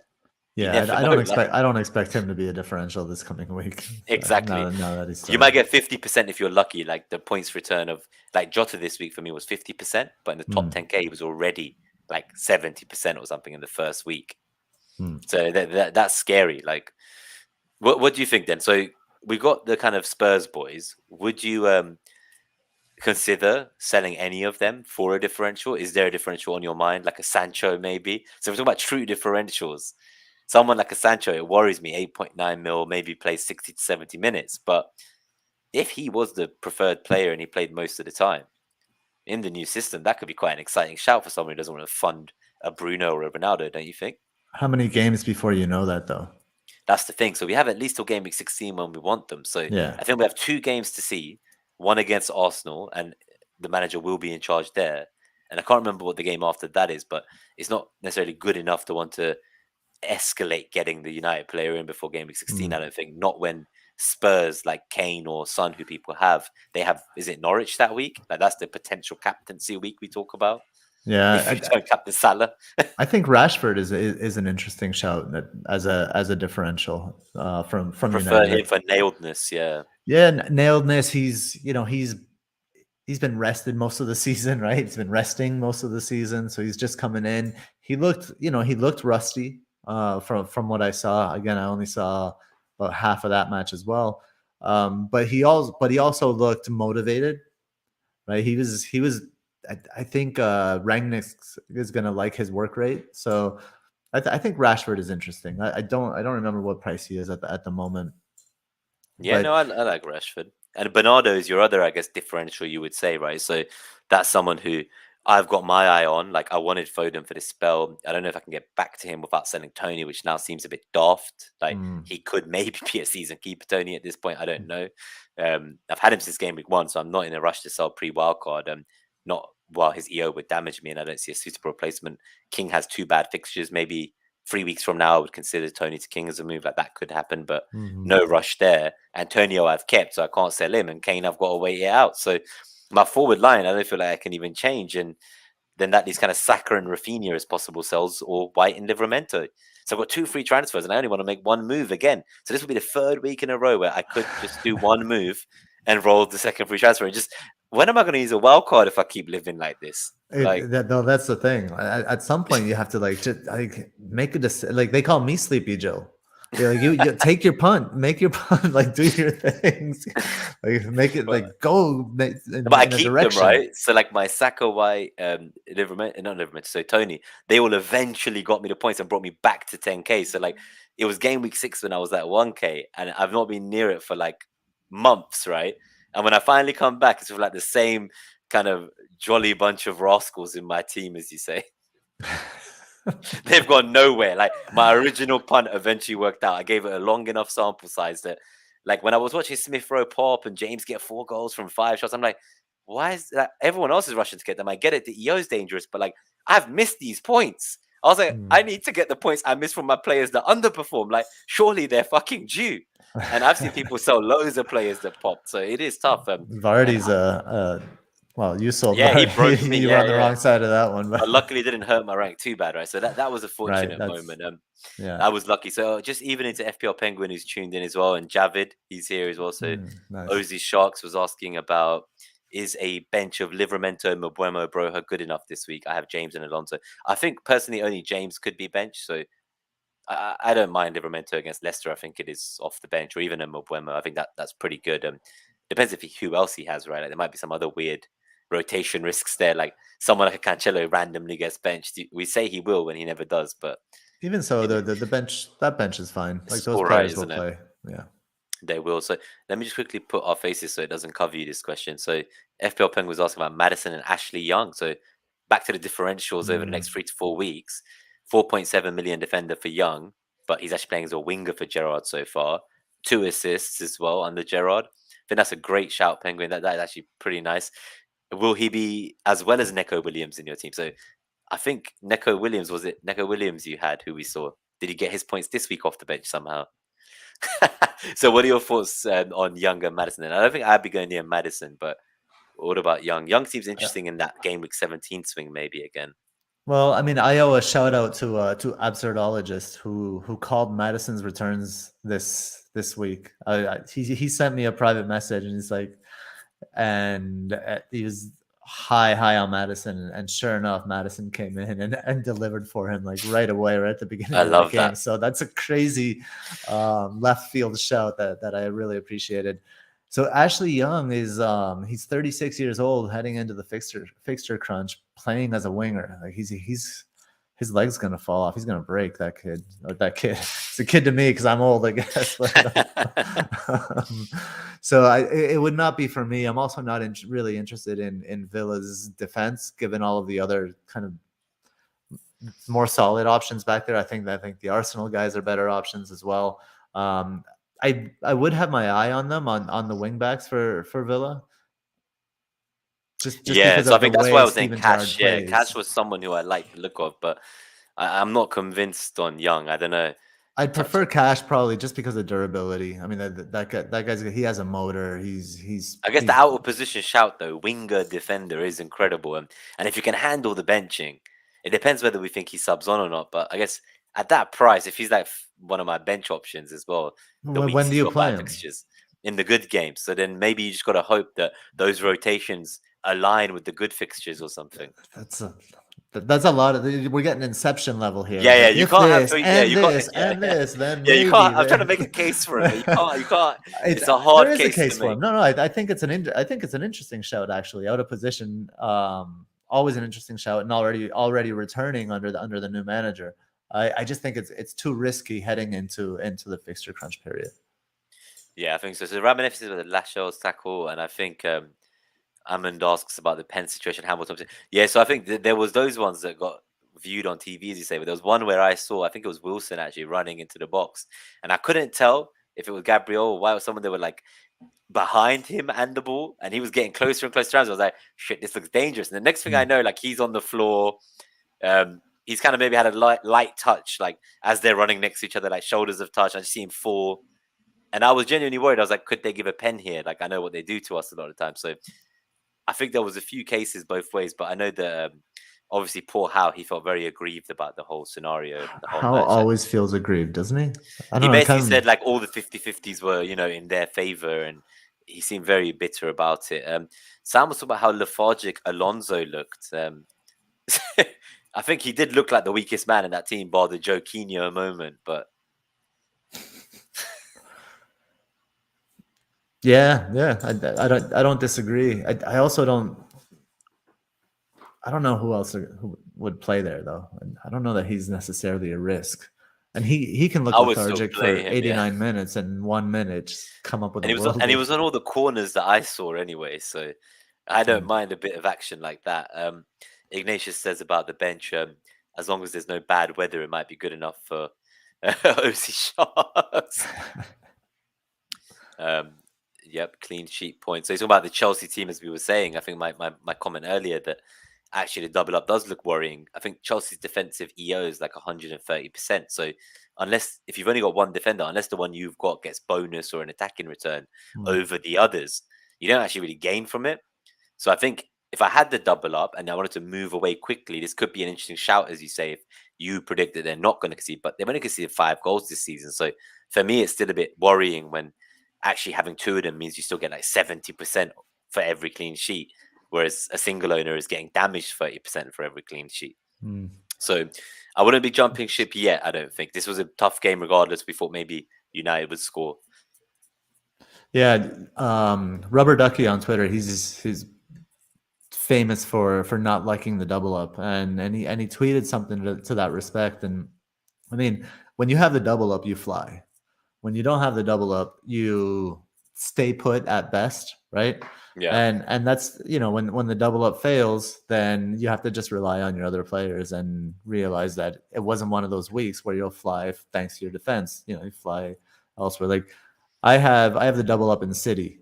You Yeah, never I know. don't Like, expect I don't expect him to be a differential this coming week. exactly. Now that he's You might started. get 50% if you're lucky. Like the points return of like Jota this week for me was 50%, but in the top 10K he was already like 70% or something in the first week. So that's scary. Like, what do you think then? So we got the kind of Spurs boys. Would you consider selling any of them for a differential? Is there a differential on your mind, like a Sancho maybe? So we're talking about true differentials. Someone like a Sancho, it worries me. 8.9 mil, maybe plays 60 to 70 minutes. But if he was the preferred player and he played most of the time in the new system, that could be quite an exciting shout for someone who doesn't want to fund a Bruno or a Ronaldo, don't you think? How many games before you know that though? That's the thing. So we have at least till game week 16 when we want them. So Yeah. I think we have 2 games to see, one against Arsenal, and the manager will be in charge there. And I can't remember what the game after that is, but it's not necessarily good enough to want to escalate getting the United player in before game week 16. I don't think. Not when Spurs like Kane or Son, who people have, they have. Is it Norwich that week? Like that's the potential captaincy week we talk about. If you Yeah, don't captain Salah, I think Rashford is an interesting shout as a differential from prefer United. him for nailedness. Yeah. Yeah, nailedness. He's been rested most of the season, right? He's been resting most of the season, so he's just coming in. He looked rusty from what I saw. Again, I only saw about half of that match as well. But he also looked motivated, right? He was. I think Rangnick is going to like his work rate, so I think Rashford is interesting. I don't remember what price he is at the moment, Yeah, no, but I like Rashford. And Bernardo is your other, I guess, differential, you would say, right? So that's someone who I've got my eye on. Like, I wanted Foden for this spell. I don't know if I can get back to him without selling Tony, which now seems a bit daft. Like, he could maybe be a season keeper, Tony, at this point. I don't know. I've had him since game week 1, so I'm not in a rush to sell pre-wildcard. Not while his EO would damage me and I don't see a suitable replacement. King has 2 bad fixtures. Maybe 3 weeks from now, I would consider Tony to King as a move. Like, that could happen, but no rush there. Antonio I've kept, so I can't sell him, and Kane I've got to wait it out. So my forward line, I don't feel like I can even change. And then that leaves kind of Saka and Rafinha as possible sells, or White and Livramento. So I've got 2 free transfers, and I only want to make 1 move again. So this will be the 3rd week in a row where I could just do 1 move and roll the second free transfer. And just when am I going to use a wild card if I keep living like this? Like, that's the thing. At some point, you have to just make a decision. Like they call me Sleepy Joe. They're like you take your punt, make your punt, like do your things, like make it like go but I in a keep them, direction. right? So like my Saka, White, not Livermore, so Tony, they all eventually got me the points and brought me back to 10K. So like it was game week 6 when I was at 1K, and I've not been near it for like months, right? And when I finally come back, it's with like the same kind of jolly bunch of rascals in my team, as you say. They've gone nowhere. Like my original punt eventually worked out. I gave it a long enough sample size that, like, when I was watching Smith Rowe pop and James get 4 goals from 5 shots, I'm like, why is that? Everyone else is rushing to get them. I get it. The EO is dangerous, but like, I've missed these points. I was like, I need to get the points I missed from my players that underperform. Like, surely they're fucking due. And I've seen people sell loads of players that popped, so it is tough. And Vardy's well, you sold yeah, he Vardy. broke me. You were Yeah, on the yeah. wrong side of that one, but Luckily, it didn't hurt my rank too bad, right? So that was a right, fortunate that's moment. yeah, I was lucky. So just even into FPL Penguin, who's tuned in as well, and Javid, he's here as well. So nice. Ozzy Sharks was asking about, is a bench of Livramento, Mabuemo, Broha good enough this week? I have James and Alonso. I think personally only James could be benched. So I don't mind Livramento against Leicester. I think it is off the bench, or even a Mabuemo. I think that's pretty good. Depends who else he has, right? Like, there might be some other weird rotation risks there, like someone like a Cancelo randomly gets benched. We say he will when he never does, but Even so, it, the bench is fine. Like it's those all right, players will isn't it? play. Yeah. They will. So let me just quickly put our faces so it doesn't cover you this question. So FPL Penguin was asking about Madison and Ashley Young. So back to the differentials over the next 3 to 4 weeks. 4.7 million defender for Young, but he's actually playing as a winger for Gerrard so far. 2 assists as well under Gerrard. I think that's a great shout, Penguin. That is actually pretty nice. Will he be as well as Neko Williams in your team? So I think Neco Williams, was it Neco Williams you had who we saw? Did he get his points this week off the bench somehow? So what are your thoughts on Young and Madison? And I don't think I'd be going near Madison, but what about Young? Young seems interesting in that game week 17 swing maybe again. Well, I mean, I owe a shout out to Absurdologist who called Madison's returns this week. He sent me a private message and he's like, and he was high on Madison, and sure enough, Madison came in and delivered for him like right away, right at the beginning of the game. That. So that's a crazy left field shout that I really appreciated. So Ashley Young is he's 36 years old, heading into the fixture crunch, playing as a winger. Like he's his leg's gonna fall off. He's gonna break, that kid. Or that kid. It's a kid to me because I'm old, I guess. So it would not be for me. I'm also not really interested in Villa's defense, given all of the other kind of more solid options back there. I think the Arsenal guys are better options as well. I would have my eye on them on the wing backs for Villa. Just yeah, because so of I think the that's way why I was Steven saying Cash. Gerrard Yeah, plays. Cash was someone who I like the look of, but I'm not convinced on Young. I don't know. I'd prefer Cash probably just because of durability. I mean, that guy's he has a motor. He's. I guess the out of position shout though, winger defender is incredible, and if you can handle the benching, it depends whether we think he subs on or not. But I guess at that price, if he's like one of my bench options as well, when do you play him? Fixtures in the good games. So then maybe you just got to hope that those rotations align with the good fixtures or something. That's a lot of. We're getting Inception level here. Yeah, like, you can't have this, then yeah, maybe. you can't. I'm trying to make a case for it. But you can't. It's a hard there is case a case to for make. him. No, I think it's an interesting shout actually. Out of position, always an interesting shout, and already returning under the new manager. I just think it's too risky heading into the fixture crunch period. Yeah, I think so. So Raman FC with a Lascelles tackle, and I think Amund asks about the pen situation. Hamilton. Yeah, so I think there was those ones that got viewed on TV, as you say, but there was one where I saw, I think it was Wilson actually running into the box, and I couldn't tell if it was Gabriel or why it was someone that were like behind him and the ball, and he was getting closer and closer to him. So I was like, shit, this looks dangerous. And the next thing I know, like he's on the floor. He's kind of maybe had a light touch, like as they're running next to each other, like shoulders of touch. I just see him fall. And I was genuinely worried. I was like, could they give a pen here? Like, I know what they do to us a lot of times. So I think there was a few cases both ways. But I know that obviously poor Howe, he felt very aggrieved about the whole scenario. The whole Howe always feels aggrieved, doesn't he? He basically said like all the 50-50s were, in their favor. And he seemed very bitter about it. Sam was talking about how lethargic Alonso looked. I think he did look like the weakest man in that team, bar the Joaquinho moment. But yeah, I don't disagree. I also don't. I don't know who else who would play there though. I don't know that he's necessarily a risk. And he can look lethargic for 89 minutes and 1 minute come up with. And he was on all the corners that I saw anyway, so I don't mind a bit of action like that. Ignatius says about the bench, as long as there's no bad weather, it might be good enough for OC Sharks. Yep, clean sheet points. So he's talking about the Chelsea team, as we were saying. I think my comment earlier that actually the double up does look worrying. I think Chelsea's defensive EO is like 130%. So if you've only got one defender, unless the one you've got gets bonus or an attacking return over the others, you don't actually really gain from it. So I think if I had the double up and I wanted to move away quickly, this could be an interesting shout, as you say, if you predict that they're not going to concede, but they've only conceded 5 goals this season. So for me, it's still a bit worrying when actually having 2 of them means you still get like 70% for every clean sheet, whereas a single owner is getting damaged 30% for every clean sheet. So I wouldn't be jumping ship yet, I don't think. This was a tough game regardless. We thought maybe United would score. Yeah, Rubber Ducky on Twitter, he's famous for not liking the double up, and he tweeted something to that respect. And I mean, when you have the double up, you fly. When you don't have the double up, you stay put at best, right? Yeah. And that's, when the double up fails, then you have to just rely on your other players and realize that it wasn't one of those weeks where you'll fly thanks to your defense. You fly elsewhere. Like I have the double up in City.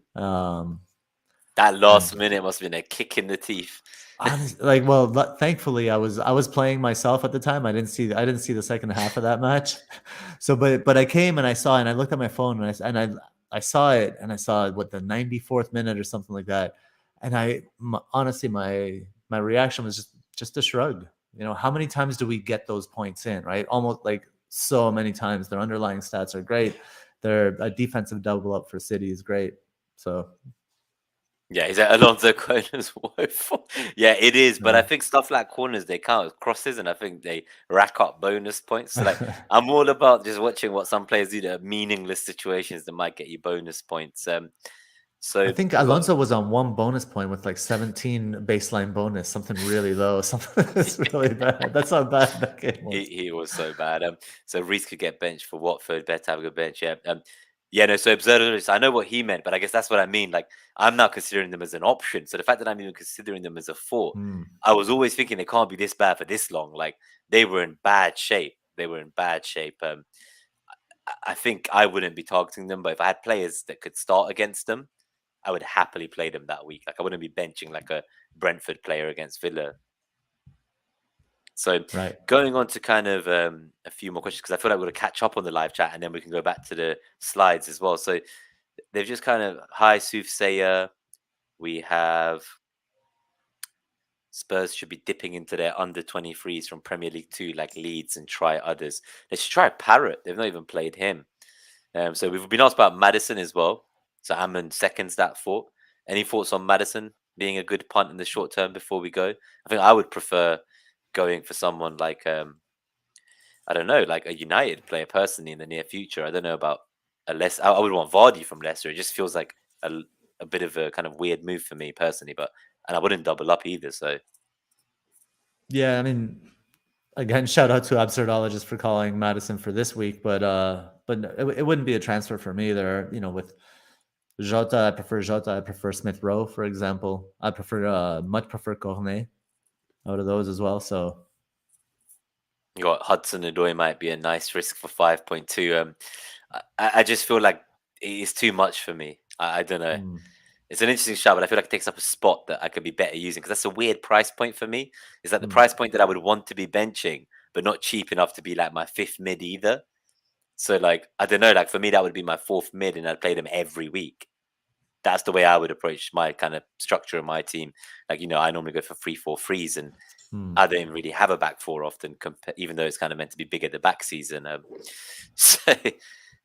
That And last minute must have been a kick in the teeth. honestly, like, well, thankfully I was playing myself at the time. I didn't see the second half of that match. So, but I came and I saw it and I looked at my phone and I saw it and I saw it what the 94th minute or something like that. And honestly, my reaction was just a shrug. You know, how many times do we get those points in, right? Almost like so many times. Their underlying stats are great. Their defensive double up for City is great. So Yeah, is that Alonso corners woeful? Yeah, it is. But I uh, think stuff like corners, they count as crosses, and I think they rack up bonus points. So, like, I'm all about just watching what some players do that are meaningless situations that might get you bonus points. I So think we got Alonso was on one bonus point with like 17 baseline bonus, something really low, something that's really bad. That's how bad that game was. he was so bad. So Reece could get benched for Watford. Better have a good bench. Yeah. Yeah. No. So Observers, I know what he meant, but I guess that's what I mean. Like, I'm now considering them as an option. So the fact that I'm even considering them as a thought, Hmm. I was always thinking they can't be this bad for this long. Like, they were in bad shape. They were in bad shape. I think I wouldn't be targeting them, but if I had players that could start against them, I would happily play them that week. Like, I wouldn't be benching like a Brentford player against Villa. So Right. going on to kind of a few more questions because I feel like we're going to catch up on the live chat and then we can go back to the slides as well. So they've just kind of hi soothsayer. We have Spurs should be dipping into their under 23s from Premier League 2 like Leeds and try others. They should try Parrot. They've not even played him. So we've been asked about Madison as well. So Ammon seconds that thought. Any thoughts on Madison being a good punt in the short term before we go? I think I would prefer going for someone like I don't know, like a United player personally in the near future. I don't know about a less. I would want Vardy from Leicester. It just feels like a bit of a kind of weird move for me personally, but and I wouldn't double up either. So Yeah, I mean, again, shout out to Absurdologist for calling Madison for this week, but it wouldn't be a transfer for me either. You know, with Jota, I prefer Jota. I prefer Smith Rowe, for example. I prefer much prefer Cornet out of those as well. So you got Hudson Odoi might be a nice risk for 5.2. I just feel like it's too much for me. I don't know. hmm, It's an interesting shot, but I feel like it takes up a spot that I could be better using because that's a weird price point for me. Is that the hmm, price point that I would want to be benching, but not cheap enough to be like my fifth mid either. So like I don't know, like for me that would be my fourth mid, and I'd play them every week. That's the way I would approach my kind of structure of my team. Like I normally go for 3-4-3s, and hmm. I don't really have a back four often, even though it's kind of meant to be big at the back season. So I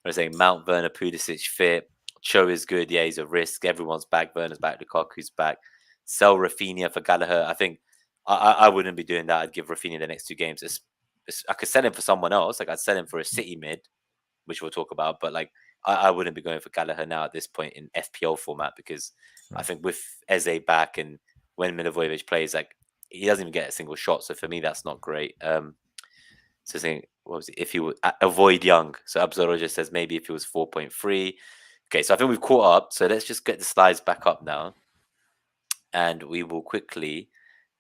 was saying Mount Werner, Pulisic fit. Cho is good. Yeah, he's a risk. Everyone's back. Werner's back. Lukaku's back. Sell Rafinha for Gallagher. I think I wouldn't be doing that. I'd give Rafinha the next two games. I could sell him for someone else. Like I'd sell him for a City mid, which we'll talk about. But like I wouldn't be going for Gallagher now at this point in FPL format because I Right. think with Eze back and when Milivojevic plays, like he doesn't even get a single shot. So for me, that's not great. So saying what was it? If you would avoid Young. So Abzoro just says maybe if it was 4.3. Okay, so I think we've caught up. So let's just get the slides back up now, and we will quickly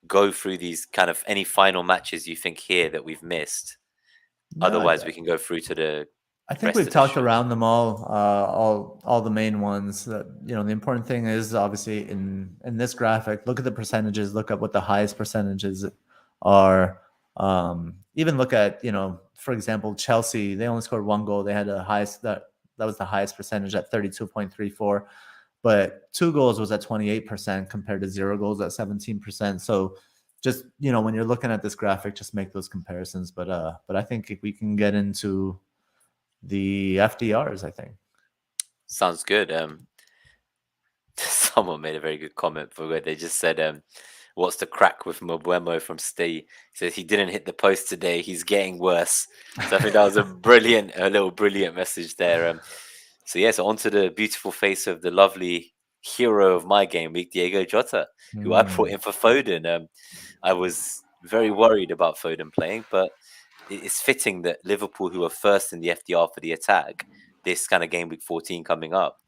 go through these kind of any final matches you think here that we've missed. No, Otherwise, we can go through to the I think rest we've of the talked show. around them all the main ones. That the important thing is obviously in this graphic, look at the percentages, look at what the highest percentages are. Even look at for example, Chelsea. They only scored one goal. They had the highest that was the highest percentage at 32.34, but two goals was at 28% compared to zero goals at 17%. So just when you're looking at this graphic, just make those comparisons. But I think if we can get into the FDRs, I think. Sounds good. Someone made a very good comment for where they just said, "What's the crack with Mbuemo from Steve?" He says he didn't hit the post today. He's getting worse. So I think that was a little brilliant message there. So yeah, so onto the beautiful face of the lovely hero of my game week, Diego Jota, who I brought Mm, in for Foden. I was very worried about Foden playing, but it's fitting that Liverpool, who are first in the FDR for the attack, this kind of game week 14 coming up,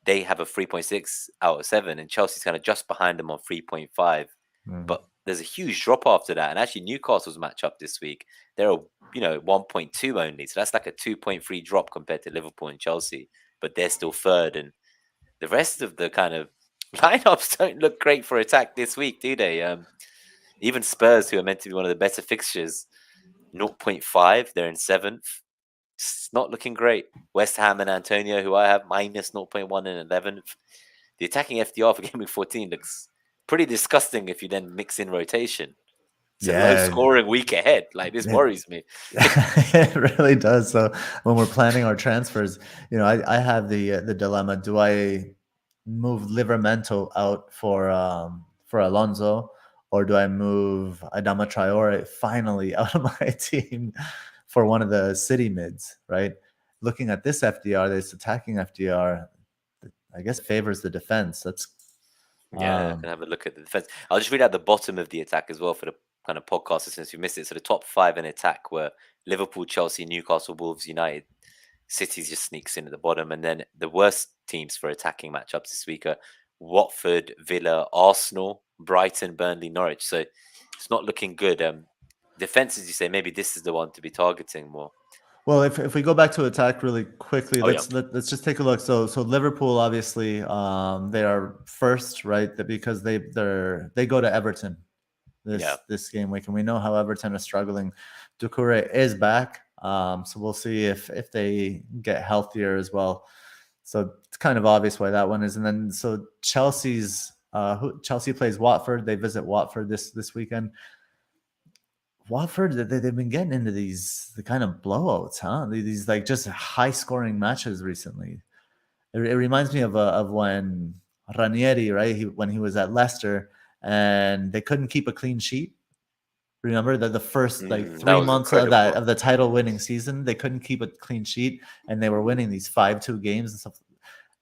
they have a 3.6 out of 7, and Chelsea's kind of just behind them on 3.5. mm, But there's a huge drop after that. And actually, Newcastle's match up this week, they're 1.2 only. So that's like a 2.3 drop compared to Liverpool and Chelsea, but they're still third. And the rest of the kind of lineups don't look great for attack this week, do they? Even Spurs, who are meant to be one of the better fixtures, 0.5, they're in 7th. It's not looking great. West Ham and Antonio, who I have, minus 0.1 in 11th. The attacking FDR for Gameweek 14 looks pretty disgusting if you then mix in rotation. It's a low Yeah, scoring week ahead. Like, this worries me. it really does. So when we're planning our transfers, I have the dilemma: do I move Livermento out for Alonso, or do I move Adama Traore finally out of my team for one of the city mids? Right. Looking at this FDR, this attacking FDR, I guess favors the defense. That's Yeah, I can have a look at the defense. I'll just read out the bottom of the attack as well for the kind of podcast since you missed it. So the top 5 in attack were Liverpool, Chelsea, Newcastle, Wolves, United. City just sneaks in at the bottom. And then the worst teams for attacking matchups this week are Watford, Villa, Arsenal, Brighton, Burnley, Norwich. So it's not looking good. Defense, as you say, maybe this is the one to be targeting more. Well, if we go back to attack really quickly, Oh, let's just take a look. So Liverpool, obviously, they are first, right? Because they go to Everton this game week, and we know how Everton are struggling. Doucouré is back, so we'll see if they get healthier as well. So it's kind of obvious why that one is. And then so Chelsea plays Watford. They visit Watford this weekend. Watford, they've been getting into the kind of blowouts, huh? These like just high scoring matches recently. It reminds me of when Ranieri, right? When he was at Leicester and they couldn't keep a clean sheet. Remember that the first like 3 months of the title winning season, they couldn't keep a clean sheet and they were winning these 5-2 games and stuff.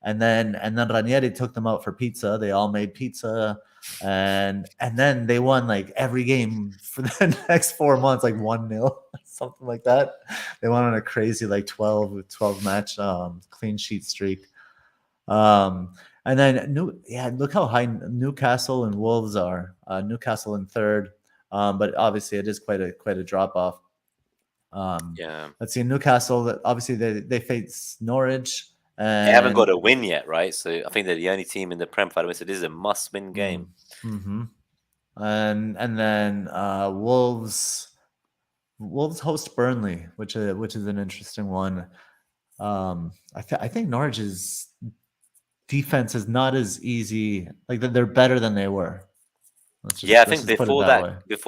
And then Ranieri took them out for pizza. They all made pizza, and then they won like every game for the next 4 months, like 1-0, something like that. They went on a crazy like 12 match clean sheet streak. And then look how high Newcastle and Wolves are. Newcastle in 3rd, but obviously it is quite a drop off. Let's see, Newcastle. Obviously they face Norwich. And they haven't got a win yet, right? So I think they're the only team in the Prem fight. So this is a must-win game. Mm-hmm. And then Wolves host Burnley, which is an interesting one. I think Norwich's defense is not as easy. Like they're better than they were. I think before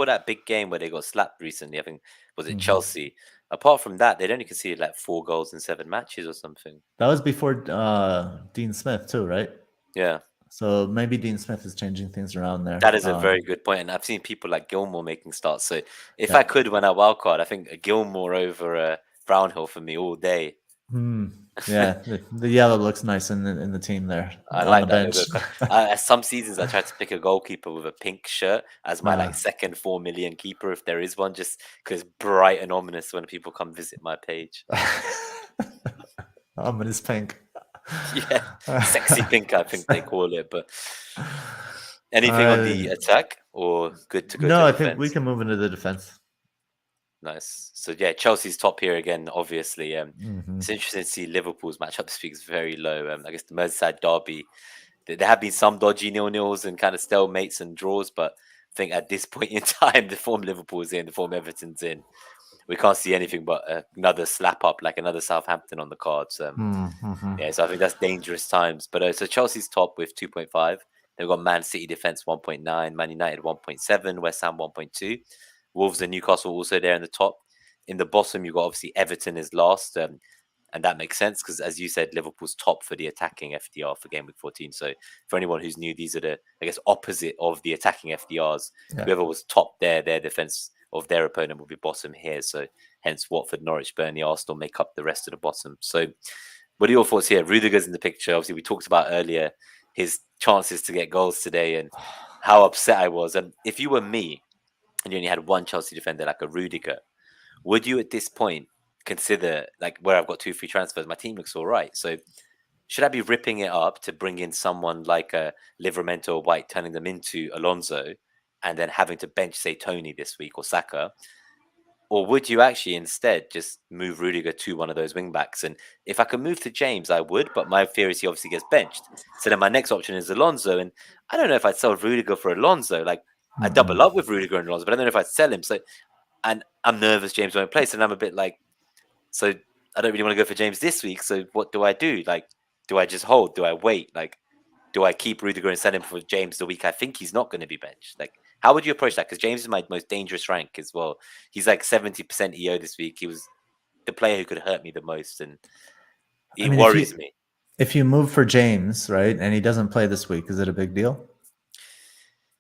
that big game where they got slapped recently, I think was it Chelsea. Apart from that, they'd only conceded like 4 goals in 7 matches or something. That was before Dean Smith too, right? Yeah. So maybe Dean Smith is changing things around there. That is a very good point. And I've seen people like Gilmore making starts. So if I could win a wild card, I think a Gilmore over Brownhill for me all day. Yeah, the yellow looks nice in the team there. I like that. Some seasons I try to pick a goalkeeper with a pink shirt as my like second 4 million keeper if there is one, just because bright and ominous when people come visit my page. Ominous pink. Yeah, sexy pink, I think they call it. But anything on the attack or good to go? No, I think we can move into the defense. Nice. So yeah, Chelsea's top here again. Obviously, it's interesting to see Liverpool's matchup this week is very low. I guess the Merseyside derby, there have been some dodgy 0-0s and kind of stalemates and draws, but I think at this point in time, the form Liverpool's in, the form Everton's in, we can't see anything but another slap up, like another Southampton on the cards. Yeah, so I think that's dangerous times. But so Chelsea's top with 2.5. They've got Man City defense 1.9, Man United 1.7, West Ham 1.2. Wolves and Newcastle also there in the top. In the bottom, you've got obviously Everton is last. And that makes sense because, as you said, Liverpool's top for the attacking FDR for Gameweek 14. So for anyone who's new, these are the, I guess, opposite of the attacking FDRs. Yeah. Whoever was top there, their defense of their opponent will be bottom here. So hence Watford, Norwich, Burnley, Arsenal make up the rest of the bottom. So what are your thoughts here? Rudiger's in the picture. Obviously, we talked about earlier his chances to get goals today and how upset I was. And if you were me, and you only had one Chelsea defender like a Rudiger, would you at this point consider, like where I've got 2 free transfers, my team looks all right. So should I be ripping it up to bring in someone like a Livramento or White, turning them into Alonso, and then having to bench, say, Tony this week or Saka? Or would you actually instead just move Rudiger to one of those wing backs? And if I could move to James, I would. But my fear is he obviously gets benched. So then my next option is Alonso. And I don't know if I'd sell Rudiger for Alonso. Like, I double up with Rudiger and Alonso, but I don't know if I'd sell him. So, and I'm nervous James won't play. So then I'm a bit like, so I don't really want to go for James this week. So what do I do? Like, do I just hold? Do I wait? Like, do I keep Rudiger and sell him for James the week I think he's not going to be benched? Like, how would you approach that? Because James is my most dangerous rank as well. He's like 70% EO this week. He was the player who could hurt me the most, and he worries me. If you move for James, right, and he doesn't play this week, is it a big deal?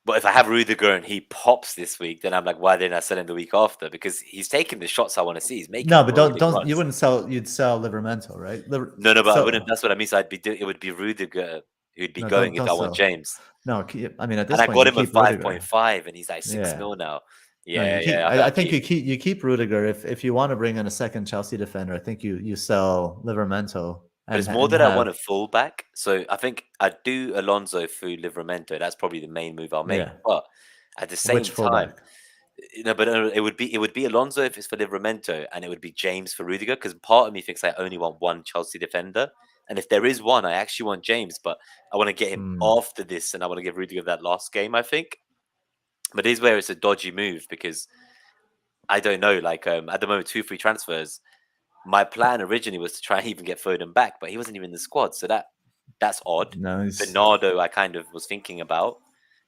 But if I have Rudiger and he pops this week, then I'm like, why didn't I sell him the week after? Because he's taking the shots I want to see. He's making no, but don't runs. You wouldn't sell. You'd sell Livramento, right? No, but I wouldn't. That's what I mean. So it would be Rudiger who'd be going if I want James. No, I mean at this point, I got him at 5.5, and he's like 6 mil now. Yeah, I think you keep Rudiger if you want to bring in a second Chelsea defender. I think you sell Livramento. But it's more that I want a fullback. So I think I'd do Alonso through Livramento. That's probably the main move I'll make. Yeah. But at the same time, but it would be Alonso if it's for Livramento, and it would be James for Rudiger. Because part of me thinks I only want one Chelsea defender, and if there is one, I actually want James. But I want to get him after this, and I want to give Rudiger that last game, I think. But this is where it's a dodgy move because I don't know. Like at the moment, 2 free transfers. My plan originally was to try and even get Foden back, but he wasn't even in the squad, so that's odd. Nice. Bernardo, I kind of was thinking about.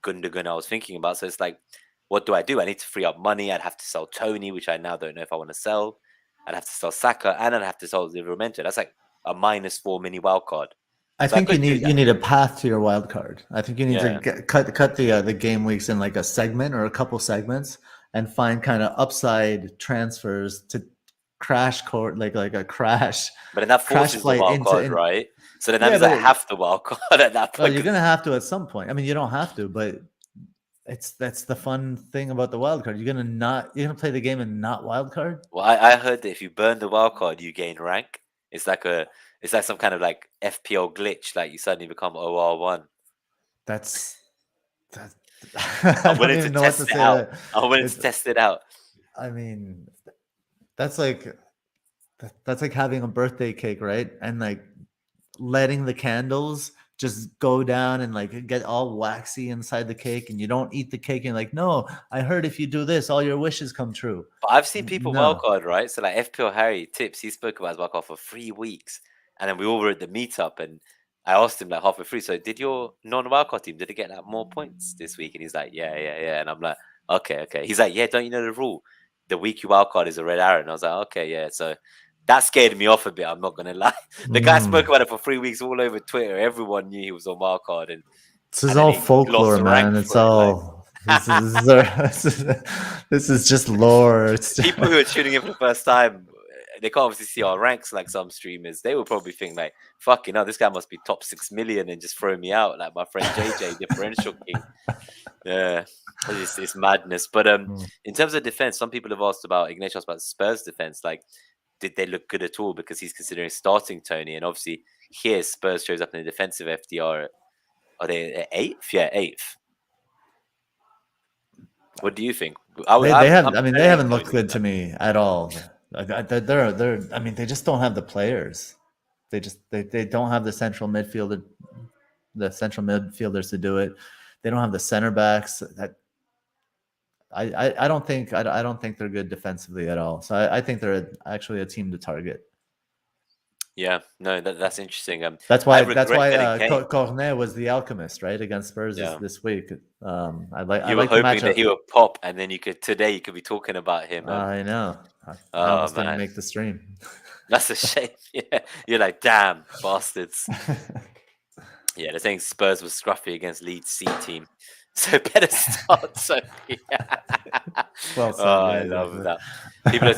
Gundogan, I was thinking about. So it's like, what do? I need to free up money. I'd have to sell Tony, which I now don't know if I want to sell. I'd have to sell Saka, and I'd have to sell Livramento. That's like a -4 mini wild card. I think you need a path to your wild card. I think you need to cut the game weeks in like a segment or a couple segments and find kind of upside transfers to crash court like a crash. But then that forces the wild card, right? So then that means I have to wild card at that point. Well, you're gonna have to at some point. I mean, you don't have to, but that's the fun thing about the wild card. You're gonna play the game and not wild card. Well, I heard that if you burn the wild card, you gain rank. It's like some kind of like FPL glitch, like you suddenly become OR1. I'm willing to test it out. I'm willing to test it out. I mean, that's like having a birthday cake, right? And like letting the candles just go down and like get all waxy inside the cake, and you don't eat the cake. And you're like, no, I heard if you do this, all your wishes come true. But I've seen people wildcard, right? So like FPL Harry Tips, he spoke about his wildcard for 3 weeks, and then we all were at the meetup, and I asked him like halfway through, so did your non-wildcard team, did it get like more points this week? And he's like, yeah. And I'm like, okay. He's like, yeah, don't you know the rule? The week you wildcard is a red arrow. And I was like, okay, yeah. So that scared me off a bit. I'm not going to lie. The guy spoke about it for 3 weeks all over Twitter. Everyone knew he was on wildcard. And this is all folklore, man. It's all... this is just lore. It's just... People who are tuning in for the first time, they can't obviously see our ranks like some streamers. They will probably think like, fucking hell, this guy must be top 6 million and just throw me out like my friend JJ, differential king. Yeah, it's madness. But in terms of defense, some people have asked about Ignatius about Spurs defense. Like, did they look good at all? Because he's considering starting Tony, and obviously here Spurs shows up in the defensive FDR. Are they 8th? Yeah, 8th. What do you think? They haven't looked good to me at all. They're. I mean, they just don't have the players. They don't have the central midfielders to do it. They don't have the center backs. I don't think they're good defensively at all. So I think they're actually a team to target. Yeah, no, that's interesting. That's why Cornet was the Alchemist, right, against Spurs this week. I were hoping that he would pop, and then you could be talking about him. I know. I almost didn't make the stream. That's a shame. Yeah, you're like, damn bastards. Yeah, they're saying Spurs was scruffy against Leeds C team, so better start. So yeah. Well, I love that. People are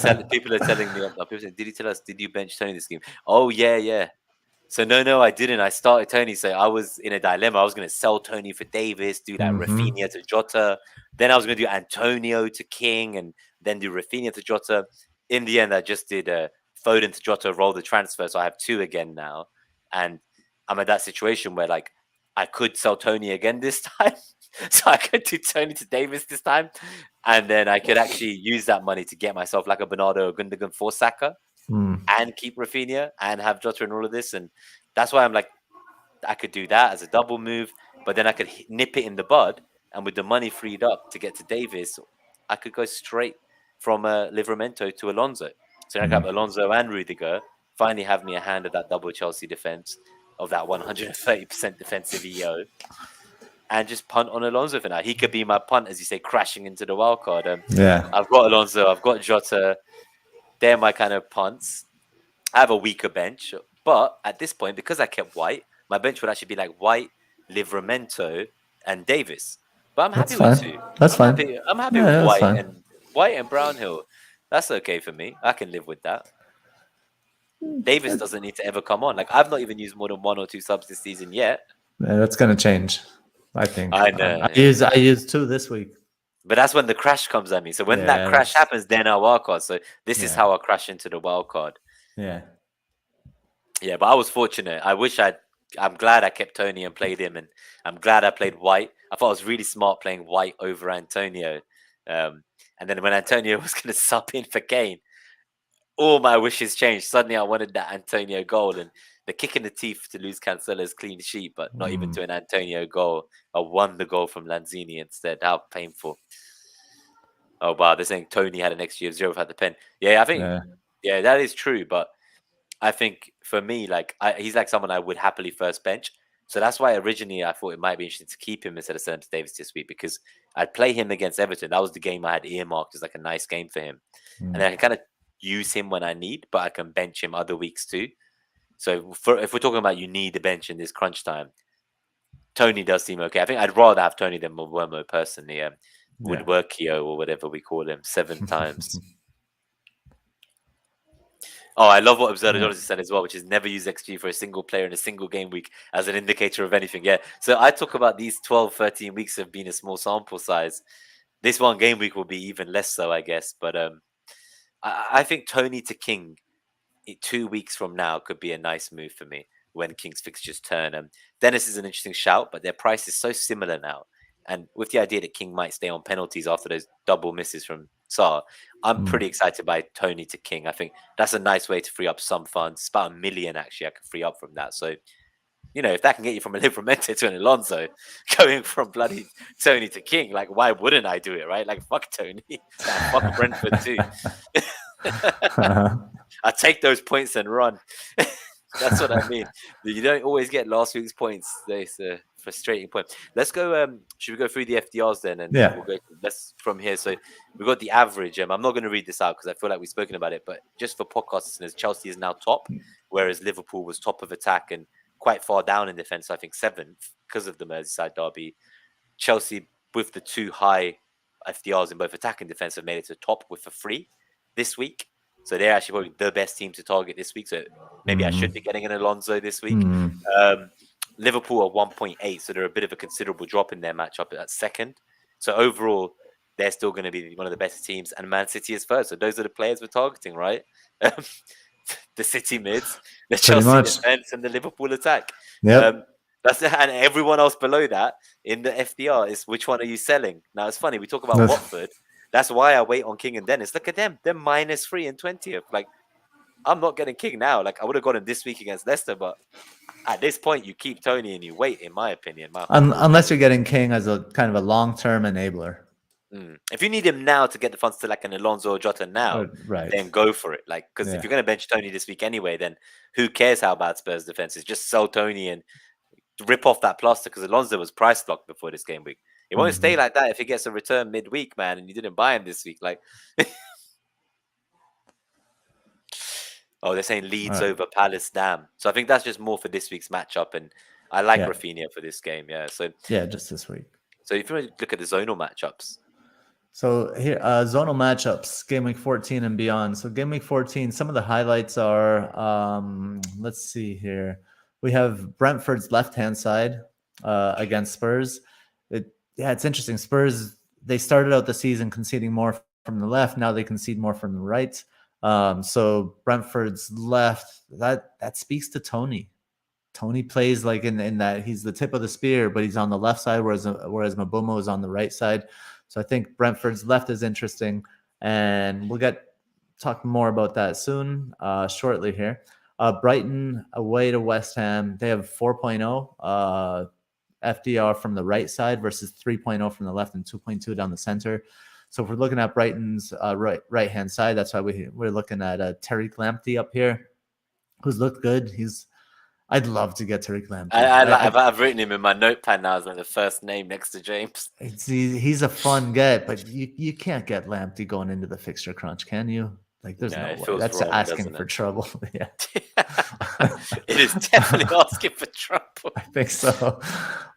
telling me. People saying, "Did you tell us? Did you bench Tony this game?" Oh yeah. So no, I didn't. I started Tony, so I was in a dilemma. I was going to sell Tony for Davis, do that Rafinha to Jota. Then I was going to do Antonio to King, and then do Rafinha to Jota. In the end, I just did Foden to Jota, roll the transfer, so I have 2 again now. And I'm at that situation where like I could sell Tony again this time, So I could do Tony to Davis this time, and then I could actually use that money to get myself like a Bernardo or Gundogan for Saka and keep Rafinha and have Jota and all of this. And that's why I'm like, I could do that as a double move, but then I could nip it in the bud. And with the money freed up to get to Davis, I could go straight from Livramento to Alonso. So I could have Alonso and Rudiger, finally have me a hand of that double Chelsea defense, of that 130% defensive EO, and just punt on Alonso for now. He could be my punt, as you say, crashing into the wild card. I've got Alonso, I've got Jota. They're my kind of punts. I have a weaker bench, but at this point, because I kept White, my bench would actually be like White, Livramento, and Davis. But I'm happy with two. That's fine. I'm happy with White and Brownhill. That's okay for me. I can live with that. Davis doesn't need to ever come on. Like, I've not even used more than 1 or 2 subs this season yet. Yeah, that's gonna change, I think. I know. I used 2 this week. But that's when the crash comes at me. So when that crash happens, then I wild card. So this is how I crash into the wild card. Yeah. Yeah, but I was fortunate. I'm glad I kept Tony and played him, and I'm glad I played White. I thought I was really smart playing White over Antonio. And then when Antonio was going to sub in for Kane, all my wishes changed. Suddenly I wanted that Antonio goal, and the kick in the teeth to lose Cancelo's clean sheet, but not even to an Antonio goal. I won the goal from Lanzini instead. How painful. Oh, wow. They're saying Tony had an XG of 0 without the pen. Yeah, I think, yeah, that is true. But I think for me, like, he's like someone I would happily first bench. So that's why originally I thought it might be interesting to keep him instead of sending to Davis this week, because I'd play him against Everton. That was the game I had earmarked as like a nice game for him. And then I can kind of use him when I need, but I can bench him other weeks too. So if we're talking about you need a bench in this crunch time, Tony does seem okay. I think I'd rather have Tony than Mwermo personally. Woodworkio or whatever we call him 7 times. Oh, I love what Observatory said as well, which is never use XG for a single player in a single game week as an indicator of anything. Yeah. So I talk about these 12, 13 weeks have been a small sample size. This one game week will be even less so, I guess. But I think Tony to King 2 weeks from now could be a nice move for me when King's fixtures turn. Dennis is an interesting shout, but their price is so similar now. And with the idea that King might stay on penalties after those double misses from Saar, I'm pretty excited by Tony to King. I think that's a nice way to free up some funds. It's about $1 million, actually, I can free up from that. So, you know, if that can get you from a Livramento to an Alonso, going from bloody Tony to King, like, why wouldn't I do it, right? Like, fuck Tony. Fuck Brentford, too. I take those points and run. That's what I mean. You don't always get last week's points. It's a frustrating point. Let's go. Should we go through the FDRs then? And we'll go from here. So we've got the average. I'm not going to read this out because I feel like we've spoken about it. But just for podcast listeners, Chelsea is now top, whereas Liverpool was top of attack and quite far down in defence. I think 7th because of the Merseyside derby. Chelsea, with the 2 high FDRs in both attack and defence, have made it to top with a 3 this week. So they're actually probably the best team to target this week. So maybe I should be getting an Alonso this week. Liverpool are 1.8, so they're a bit of a considerable drop in their matchup at 2nd. So overall, they're still going to be one of the best teams, and Man City is 1st. So those are the players we're targeting, right? The City mids, the Chelsea defense, and the Liverpool attack. And everyone else below that in the FDR is which one are you selling? Now it's funny, we talk about Watford. That's why I wait on King and Dennis. Look at them. They're -3 in 20th. Like, I'm not getting King now. Like, I would have got him this week against Leicester, but at this point, you keep Tony and you wait, in my opinion. Unless you're getting King as a kind of a long-term enabler. If you need him now to get the funds to like an Alonso or Jota now, then go for it. Like, because if you're going to bench Tony this week anyway, then who cares how bad Spurs defense is? Just sell Tony and rip off that plaster, because Alonso was price locked before this game week. It won't stay like that if he gets a return midweek, man, and you didn't buy him this week. Like, oh, they're saying Leeds over Palace. Damn. So I think that's just more for this week's matchup, and I like Rafinha for this game. Yeah. So just this week. So if you want to look at the zonal matchups. So here, zonal matchups, game week 14 and beyond. So game week 14, some of the highlights are, let's see here. We have Brentford's left-hand side against Spurs. It's interesting. Spurs, they started out the season conceding more from the left. Now they concede more from the right. So Brentford's left, that speaks to Tony. Tony plays like in that he's the tip of the spear, but he's on the left side, whereas Mabumo is on the right side. So I think Brentford's left is interesting, and we'll talk more about that soon, shortly here. Brighton away to West Ham. They have 4.0 FDR from the right side versus 3.0 from the left and 2.2 down the center. So if we're looking at Brighton's right hand side, that's why we're looking at Tariq Lamptey up here, who's looked good. I'd love to get Tariq Lamptey. I've written him in my notepad now as like the first name next to James. He's a fun get, but you can't get Lamptey going into the fixture crunch, can you? Like, there's no way. That's wrong, asking for trouble. Yeah. It is definitely asking for trouble. I think so.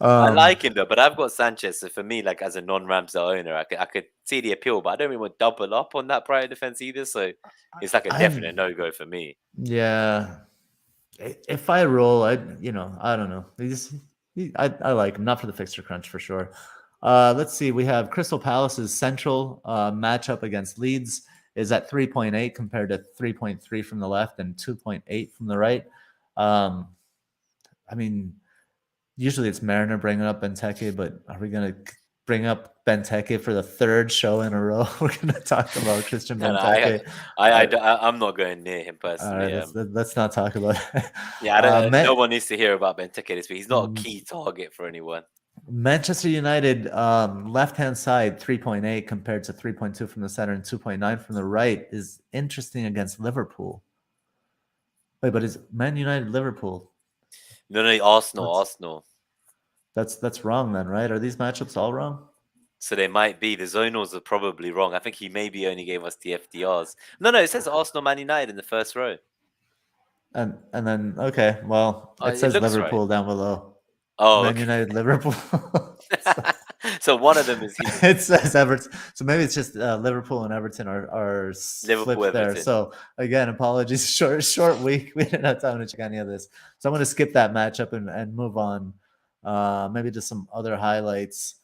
I like him though, but I've got Sanchez. So for me, like as a non-Ramsdale owner, I could see the appeal, but I don't really want to double up on that Brighton defense either. So it's like a definite no-go for me. Yeah. If I roll, I don't know. I like him, not for the fixture crunch for sure. Let's see. We have Crystal Palace's central matchup against Leeds is at 3.8 compared to 3.3 from the left and 2.8 from the right. I mean, usually it's Mariner bringing up Benteke, but are we going to bring up Benteke for the third show in a row? We're going to talk about Christian Benteke. I'm not going near him personally. Let's not talk about it. Yeah, no one needs to hear about Benteke this week. He's not a key target for anyone. Manchester United, left-hand side, 3.8 compared to 3.2 from the center and 2.9 from the right is interesting against Liverpool. Wait, but is Man United Liverpool? No, Arsenal. That's wrong then, right? Are these matchups all wrong? So they might be. The zonals are probably wrong. I think he maybe only gave us the FDRs. No, it says Arsenal, Man United in the first row. And then, okay, well, it says Liverpool down below. Oh, Man United, Liverpool. So one of them is here. It says Everton. So maybe it's just Liverpool and Everton are flipped there. So again, apologies. Short week. We didn't have time to check any of this. So I'm going to skip that matchup and move on. Maybe to some other highlights.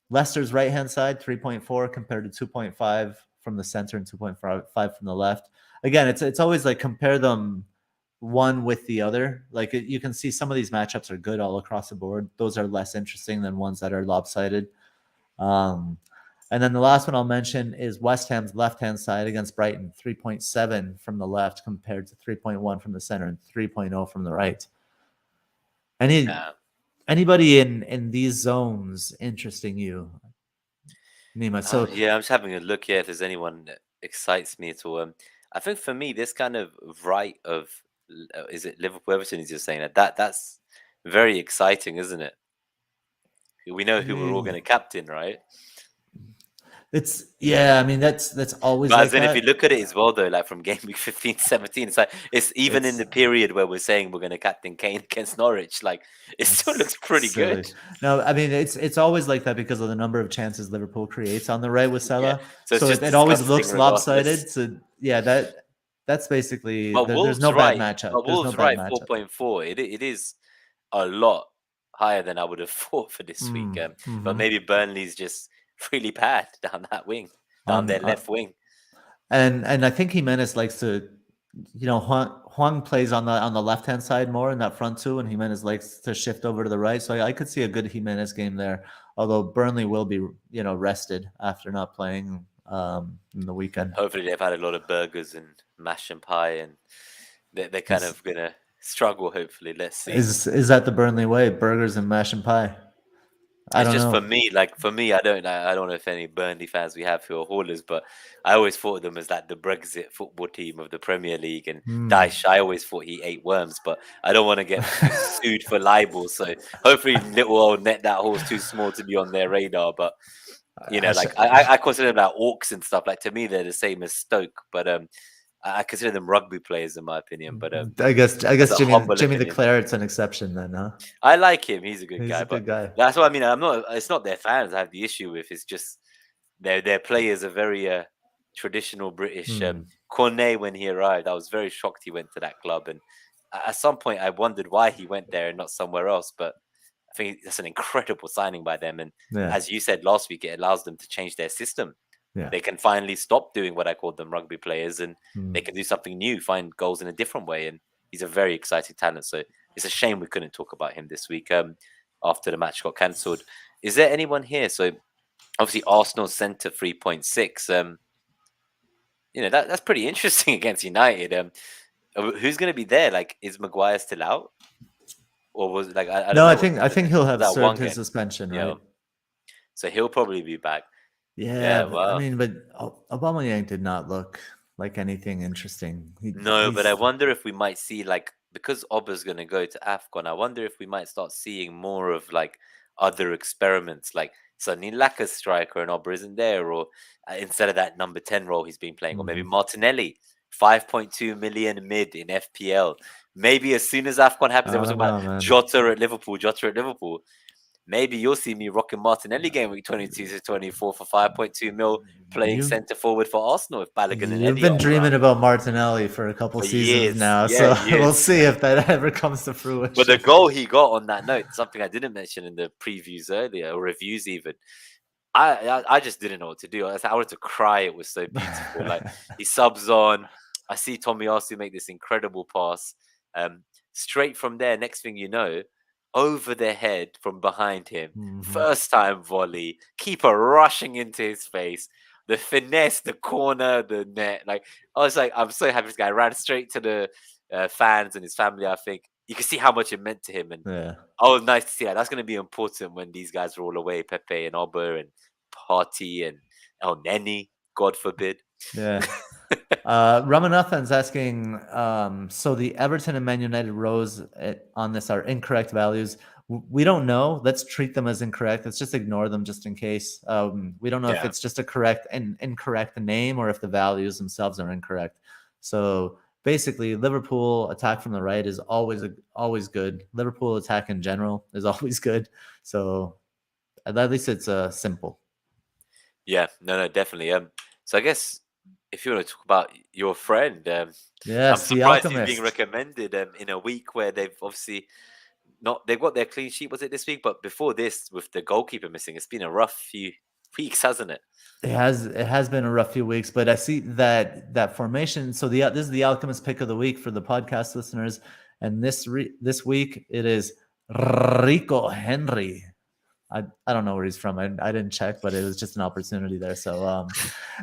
Leicester's right-hand side, 3.4 compared to 2.5 from the center and 2.5 from the left. Again, it's always like compare them one with the other. Like you can see some of these matchups are good all across the board. Those are less interesting than ones that are lopsided. And then the last one I'll mention is West Ham's left-hand side against Brighton, 3.7 from the left compared to 3.1 from the center and 3.0 from the right. Anybody in these zones interesting you, Nima? So I'm just having a look here if there's anyone that excites me at all. I think for me, this kind of right of is it Liverpool Everton is just saying that's very exciting, isn't it? We know who we're all going to captain, right? I mean that's always. But then if you look at it as well, though, like from Gameweek 15, 17, it's like it's in the period where we're saying we're going to captain Kane against Norwich, like it still looks pretty good. No, I mean it's always like that because of the number of chances Liverpool creates on the right with Salah. Yeah. So it always looks lopsided. So yeah, that's basically. But there's no bad matchup. But Wolves 4.4. It is a lot higher than I would have thought for this week. But maybe Burnley's just really bad down that wing, down their left wing. And I think Jimenez likes to, Huang plays on the left-hand side more in that front two, and Jimenez likes to shift over to the right. So I could see a good Jimenez game there, although Burnley will be, rested after not playing in the weekend. Hopefully they've had a lot of burgers and mash and pie, and they're kind of going to struggle, hopefully. Let's see. Is that the Burnley way, burgers and mash and pie? I don't know. For me, I don't know if any Burnley fans we have who are haulers, but I always thought of them as like the Brexit football team of the Premier League. And Dyche, I always thought he ate worms, but I don't want to get sued for libel. So hopefully, little old Net that Hall's too small to be on their radar. But I consider them like orcs and stuff. Like to me, they're the same as Stoke, but I consider them rugby players in my opinion. But I guess Jimmy the Claret's an exception then, huh? I like him. He's a good guy. Good guy. That's what I mean. It's not their fans I have the issue with. It's just their players are very traditional British. Cornet, when he arrived, I was very shocked he went to that club, and at some point I wondered why he went there and not somewhere else. But I think that's an incredible signing by them. And as you said last week, it allows them to change their system. Yeah. They can finally stop doing what I called them rugby players, and they can do something new, find goals in a different way. And he's a very exciting talent. So it's a shame we couldn't talk about him this week after the match got cancelled. Is there anyone here? So obviously Arsenal centre 3.6. That's pretty interesting against United. Who's going to be there? Like, is Maguire still out, or was like I don't No, know? I think he'll have that served one his game, suspension, yeah. right? So he'll probably be back. Yeah, Yeah, wow. but Aubameyang did not look like anything interesting. No, but I wonder if we might see, like, because Oba's going to go to AFCON, I wonder if we might start seeing more of like other experiments, like suddenly Laka's striker and Oba isn't there, or instead of that number 10 role he's been playing, or maybe Martinelli, 5.2 million mid in FPL. Maybe as soon as AFCON happens, I everyone's don't talking know, about man. Jota at Liverpool. Maybe you'll see me rocking Martinelli game week 22 to 24 for 5.2 mil, playing centre forward for Arsenal if Balogun and You've Elliott been are dreaming around. about Martinelli for a couple For seasons years, now, yeah, so we'll years. see if that ever comes to fruition. But the goal he got on that note, something I didn't mention in the previews earlier, or reviews even, I just didn't know what to do. I wanted to cry. It was so beautiful. Like, he subs on. I see Tomiyasu make this incredible pass. Straight from there, next thing you know, over their head from behind him. First time volley. Keeper rushing into his face. The finesse, the corner, the net. Like, I was like, I'm so happy this guy ran straight to the fans and his family. I think you can see how much it meant to him. And Yeah. oh, nice to see that. That's going to be important when these guys are all away. Pepe and Oba and Party and El Neni, God forbid. Yeah. Ramanathan's asking, so the Everton and Man United rows on this are incorrect values. We don't know. Let's treat them as incorrect. Let's just ignore them just in case. We don't know if it's just a correct and incorrect name or if the values themselves are incorrect. So basically, Liverpool attack from the right is always good. Liverpool attack in general is always good. So at least it's simple. Yeah, no, definitely. So I guess if you want to talk about your friend, yes, I'm surprised he's Alchemist. being recommended in a week where they've obviously they've got their clean sheet, was it this week? But before this, with the goalkeeper missing, it's been a rough few weeks, hasn't it? It has been a rough few weeks, but I see that formation. So this is the Alchemist pick of the week for the podcast listeners, and this week it is Rico Henry. I don't know where he's from. I didn't check, but it was just an opportunity there. So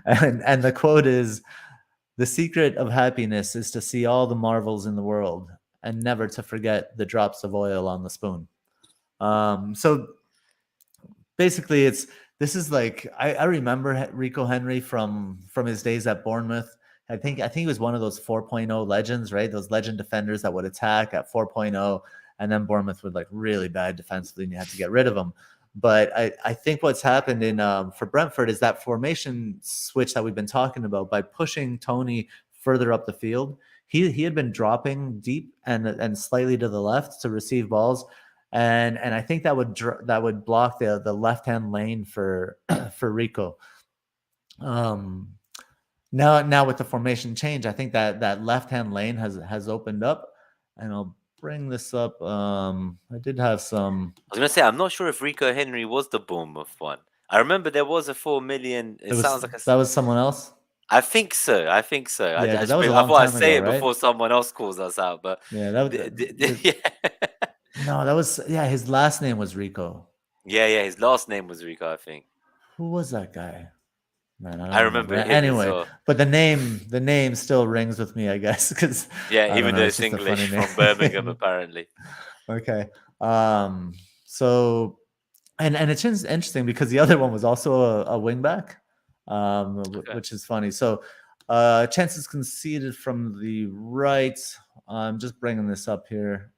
and the quote is, "The secret of happiness is to see all the marvels in the world and never to forget the drops of oil on the spoon." So basically this is like I remember Rico Henry from his days at Bournemouth. I think he was one of those 4.0 legends, right? Those legend defenders that would attack at 4.0, and then Bournemouth would like really bad defensively, and you had to get rid of them. But I think what's happened in for Brentford is that formation switch that we've been talking about by pushing Tony further up the field. He had been dropping deep and slightly to the left to receive balls. And I think that would block the left hand lane for for Rico. Now with the formation change, I think that left hand lane has opened up, and I'll bring this up. I did have some. I was gonna say I'm not sure if Rico Henry was the Bournemouth one. I remember there was a 4 million. It sounds like that was someone else. I think so. Yeah, because that was a I long thought I'd time say ago, it right? before someone else calls us out. But yeah, yeah. No, that was his last name was Rico. Yeah. His last name was Rico, I think. Who was that guy? Man, I I don't remember him anyway, as well. but the name still rings with me, I guess, because even though it's English from Birmingham, apparently. Okay. So, and it's interesting because the other one was also a wing back, which is funny. So, chances conceded from the right. I'm just bringing this up here.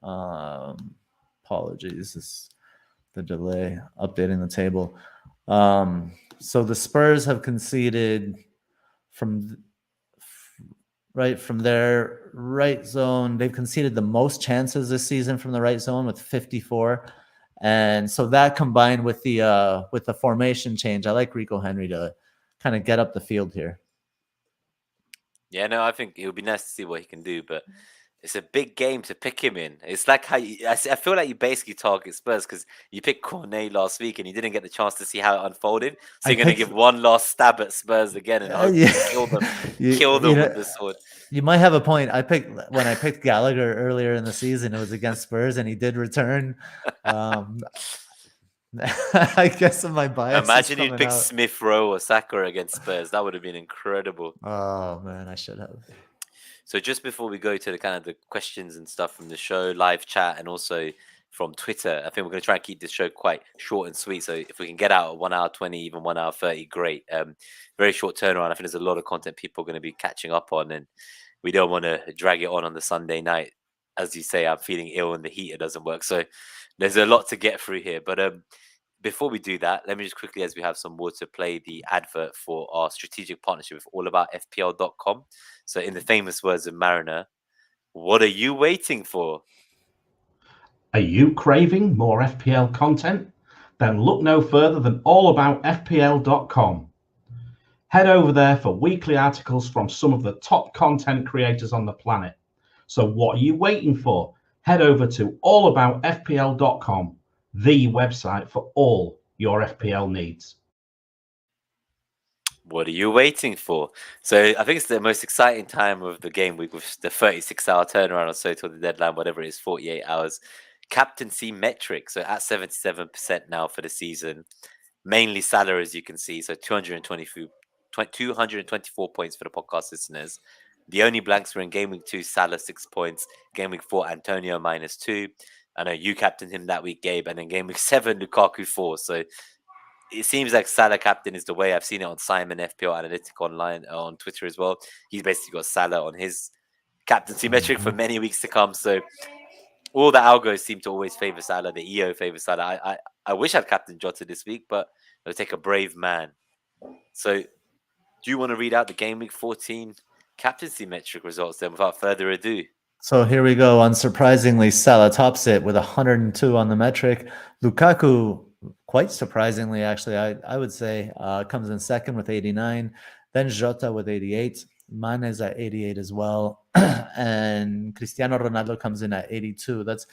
Apologies, this is the delay updating the table. So the Spurs have conceded from their right zone. They've conceded the most chances this season from the right zone with 54. And so that combined with the formation change, I like Rico Henry to kind of get up the field here. Yeah, no, I think it would be nice to see what he can do, but it's a big game to pick him in. It's like how I feel like you basically target Spurs because you picked Cornet last week and you didn't get the chance to see how it unfolded. So I you're going to picked give one last stab at Spurs again and hope yeah. to kill them, you, kill you them know with the sword. you might have a point. When I picked Gallagher earlier in the season, it was against Spurs, and he did return. I guess my bias is Imagine you'd coming pick out. Smith Rowe or Saka against Spurs. That would have been incredible. Oh man, I should have. So just before we go to the kind of the questions and stuff from the show, live chat, and also from Twitter, I think we're going to try and keep this show quite short and sweet. So if we can get out at 1 hour 20, even 1 hour 30, great. Very short turnaround. I think there's a lot of content people are going to be catching up on, and we don't want to drag it on the Sunday night. As you say, I'm feeling ill and the heater doesn't work. So there's a lot to get through here. But before we do that, let me just quickly, as we have some more, to play the advert for our strategic partnership with allaboutfpl.com. So, in the famous words of Mariner, what are you waiting for? Are you craving more FPL content? Then look no further than allaboutfpl.com. Head over there for weekly articles from some of the top content creators on the planet. So what are you waiting for? Head over to allaboutfpl.com, the website for all your FPL needs. What are you waiting for? So I think it's the most exciting time of the game week with the 36-hour turnaround or so till the deadline, whatever it is, 48 hours. Captaincy Metric, so at 77% now for the season. Mainly Salah, as you can see, so 224 points for the podcast listeners. The only blanks were in Game Week 2, Salah 6 points. Game Week 4, Antonio -2. I know you captained him that week, Gabe. And then Game Week 7, Lukaku 4. So it seems like Salah captain is the way. I've seen it on Simon FPL Analytic online on Twitter as well. He's basically got Salah on his captaincy metric for many weeks to come. So all the algos seem to always favor Salah. The EO favors Salah. I wish I'd captain Jota this week, but it'll take a brave man. So do you want to read out the Game Week 14 captaincy metric results then without further ado? So here we go. Unsurprisingly, Salah tops it with 102 on the metric. Lukaku, quite surprisingly, actually, I would say, comes in second with 89. Then Jota with 88. Mane is at 88 as well. And Cristiano Ronaldo comes in at 82. That's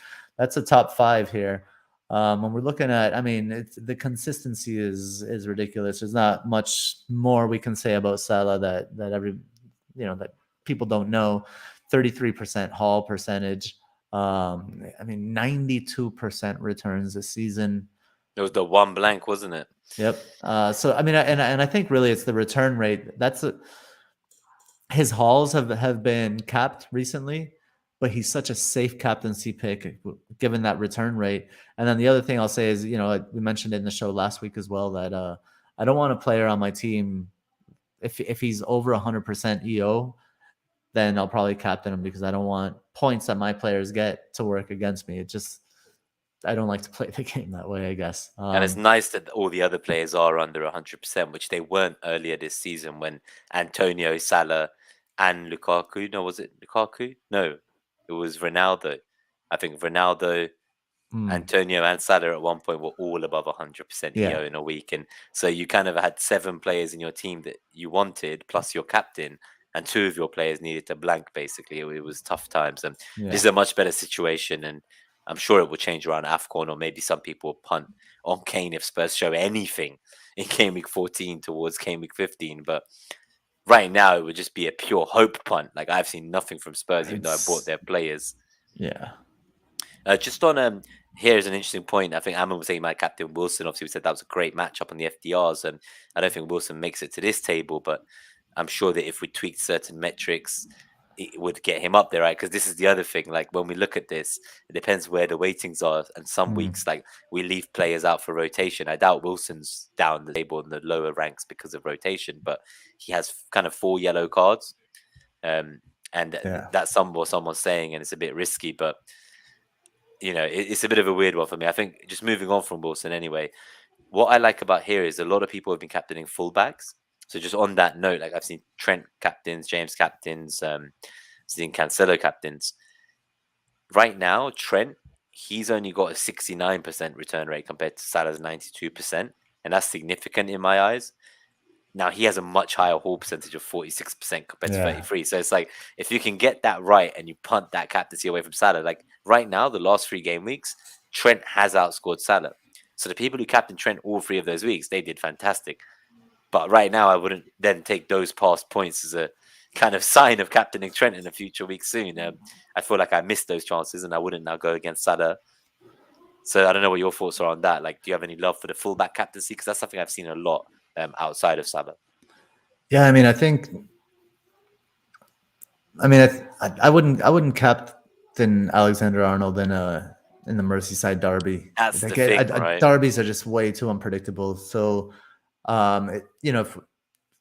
a top 5 here. When we're looking at, I mean, the consistency is ridiculous. There's not much more we can say about Salah that that people don't know. 33% haul percentage. I mean, 92% returns this season. It was the one blank, wasn't it? Yep. So I mean, and I think really it's the return rate. His hauls have been capped recently, but he's such a safe captaincy pick given that return rate. And then the other thing I'll say is, like we mentioned it in the show last week as well, that I don't want a player on my team if he's over 100% EO. Then I'll probably captain him because I don't want points that my players get to work against me. I don't like to play the game that way, I guess. And it's nice that all the other players are under 100%, which they weren't earlier this season when Antonio, Salah, and Lukaku. No, was it Lukaku? No, it was Ronaldo. I think Ronaldo, Antonio, and Salah at one point were all above 100% EO in a week. And so you kind of had 7 players in your team that you wanted, plus your captain, and 2 of your players needed to blank, basically. It was tough times. And this is a much better situation. And I'm sure it will change around AFCON, or maybe some people will punt on Kane if Spurs show anything in Game Week 14 towards Game Week 15. But right now, it would just be a pure hope punt. Like, I've seen nothing from Spurs, even though I bought their players. Yeah. Just on here's an interesting point. I think Amon was saying about Captain Wilson. Obviously, we said that was a great matchup on the FDRs, and I don't think Wilson makes it to this table, but I'm sure that if we tweaked certain metrics, it would get him up there, right? Because this is the other thing. Like, when we look at this, it depends where the weightings are. And some weeks, like, we leave players out for rotation. I doubt Wilson's down the table in the lower ranks because of rotation, but he has kind of 4 yellow cards. And that's someone's saying, and it's a bit risky, but it's a bit of a weird one for me. I think just moving on from Wilson anyway, what I like about here is a lot of people have been captaining fullbacks. So just on that note, like, I've seen Trent captains, James captains, seen Cancelo captains. Right now, Trent, he's only got a 69% return rate compared to Salah's 92%. And that's significant in my eyes. Now he has a much higher haul percentage of 46% compared to Yeah. 33. So it's like, if you can get that right and you punt that captaincy away from Salah, like right now, the last 3 game weeks, Trent has outscored Salah. So the people who captained Trent all 3 of those weeks, they did fantastic. But right now, I wouldn't then take those past points as a kind of sign of captaining Trent in a future week soon. I feel like I missed those chances and I wouldn't now go against Salah. So I don't know what your thoughts are on that. Like, do you have any love for the fullback captaincy? Because that's something I've seen a lot outside of Salah. Yeah, I mean, I wouldn't captain Alexander Arnold in the Merseyside derby. That's the thing, right? Derbies are just way too unpredictable. So, if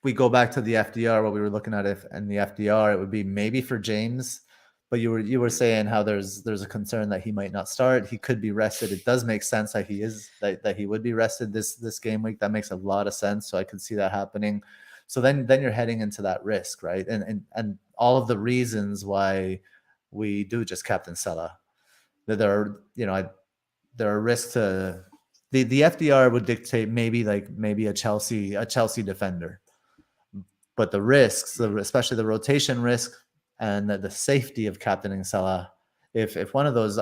we go back to the FDR, what we were looking at, and the FDR, it would be maybe for James. But you were saying how there's a concern that he might not start. He could be rested. It does make sense that he would be rested this game week. That makes a lot of sense. So I could see that happening. So then you're heading into that risk, right? And all of the reasons why we do just captain Salah. That there are risks to the FDR would dictate maybe a Chelsea defender. But the risks, especially the rotation risk and the safety of captaining Salah, if one of those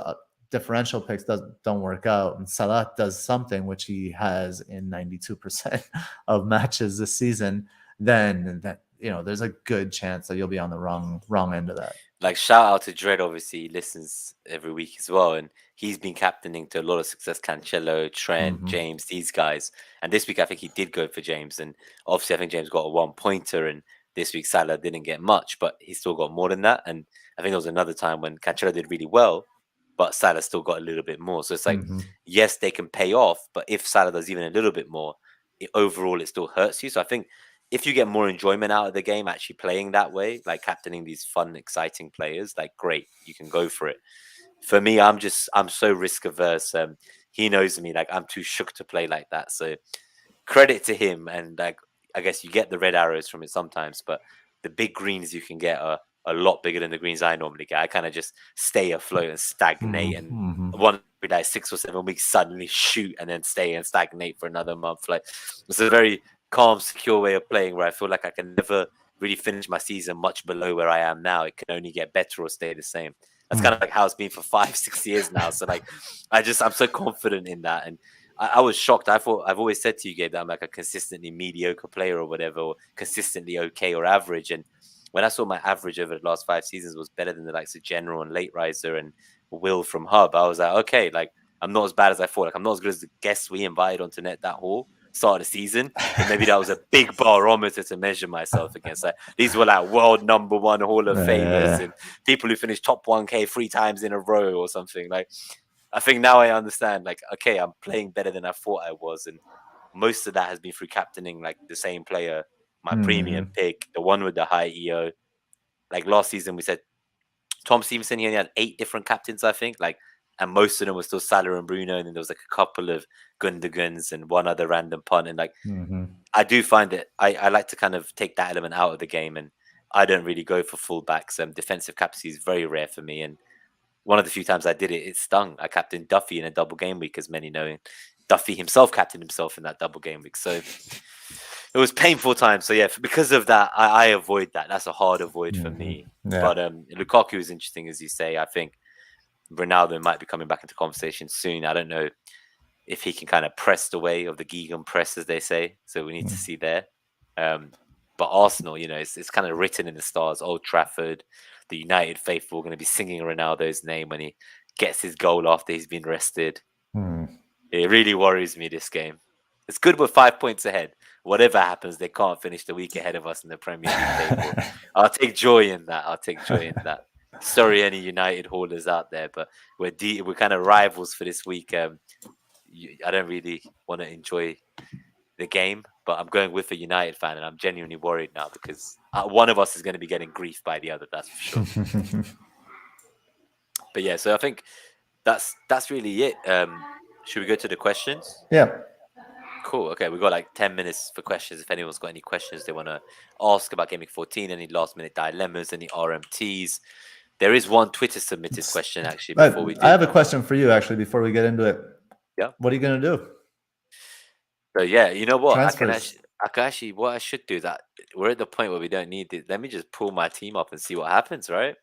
differential picks don't work out and Salah does something, which he has in 92% of matches this season, then there's a good chance that you'll be on the wrong end of that. Like, shout out to Dredd, obviously he listens every week as well, and he's been captaining to a lot of success. Cancelo, Trent, James, these guys. And this week I think he did go for James, and obviously I think James got a 1-pointer, and this week Salah didn't get much, but he still got more than that. And I think there was another time when Cancelo did really well, but Salah still got a little bit more. So it's like, yes, they can pay off, but if Salah does even a little bit more, overall it still hurts you. So I think if you get more enjoyment out of the game actually playing that way, like captaining these fun, exciting players, like, great, you can go for it. For me, I'm so risk averse. He knows me, like, I'm too shook to play like that. So credit to him. And like, I guess you get the red arrows from it sometimes, but the big greens you can get are a lot bigger than the greens I normally get. I kind of just stay afloat and stagnate, and one like 6 or 7 weeks suddenly shoot and then stay and stagnate for another month. Like, it's a very calm, secure way of playing where I feel like I can never really finish my season much below where I am now. It can only get better or stay the same. That's kind of like how it's been for 5-6 years now. So like, I'm so confident in that. And I was shocked. I've always said to you, Gabe, that I'm like a consistently mediocre player or whatever, or consistently okay or average. And when I saw my average over the last 5 seasons was better than the likes of General and Late Riser and Will from Hub, I was like, okay, like, I'm not as bad as I thought. Like, I'm not as good as the guests we invited onto Net that Hall start of the season, but maybe that was a big barometer to measure myself against. Like, these were like world #1 Hall of Famers and people who finished top 1K 3 times in a row or something. Like, I think now I understand, like, okay, I'm playing better than I thought I was, and most of that has been through captaining like the same player, my premium pick, the one with the high EO. Like last season, we said Tom Stevenson, he only had 8 different captains, I think, like, and most of them were still Salah and Bruno, and then there was like a couple of Gundogan's and one other random punt. And like, I do find that I like to kind of take that element out of the game, and I don't really go for fullbacks. Defensive captaincy is very rare for me, and one of the few times I did it, it stung. I captained Duffy in a double game week, as many know. Duffy himself captained himself in that double game week, so it was painful times. So yeah, because of that, I avoid that. That's a hard avoid for me. But Lukaku is interesting, as you say. I think Ronaldo might be coming back into conversation soon. I don't know if he can kind of press the way of the Gegan press, as they say. So we need to see there. But Arsenal, it's kind of written in the stars. Old Trafford, the United faithful are going to be singing Ronaldo's name when he gets his goal after he's been rested. It really worries me, this game. It's good we're 5 points ahead. Whatever happens, they can't finish the week ahead of us in the Premier League table. I'll take joy in that. Sorry, any United haulers out there, but we're kind of rivals for this week. I don't really want to enjoy the game, but I'm going with a United fan, and I'm genuinely worried now because one of us is going to be getting grief by the other. That's for sure. But yeah, so I think that's really it. Should we go to the questions? Yeah. Cool. Okay, we've got like 10 minutes for questions. If anyone's got any questions they want to ask about Gameweek14, any last-minute dilemmas, any RMTs. There is one Twitter submitted question, actually, before we do. I have a question for you, actually, before we get into it. Yeah. What are you going to do? So, yeah, you know what? Transfers. I could actually, what I should do, that we're at the point where we don't need it. Let me just pull my team up and see what happens, right?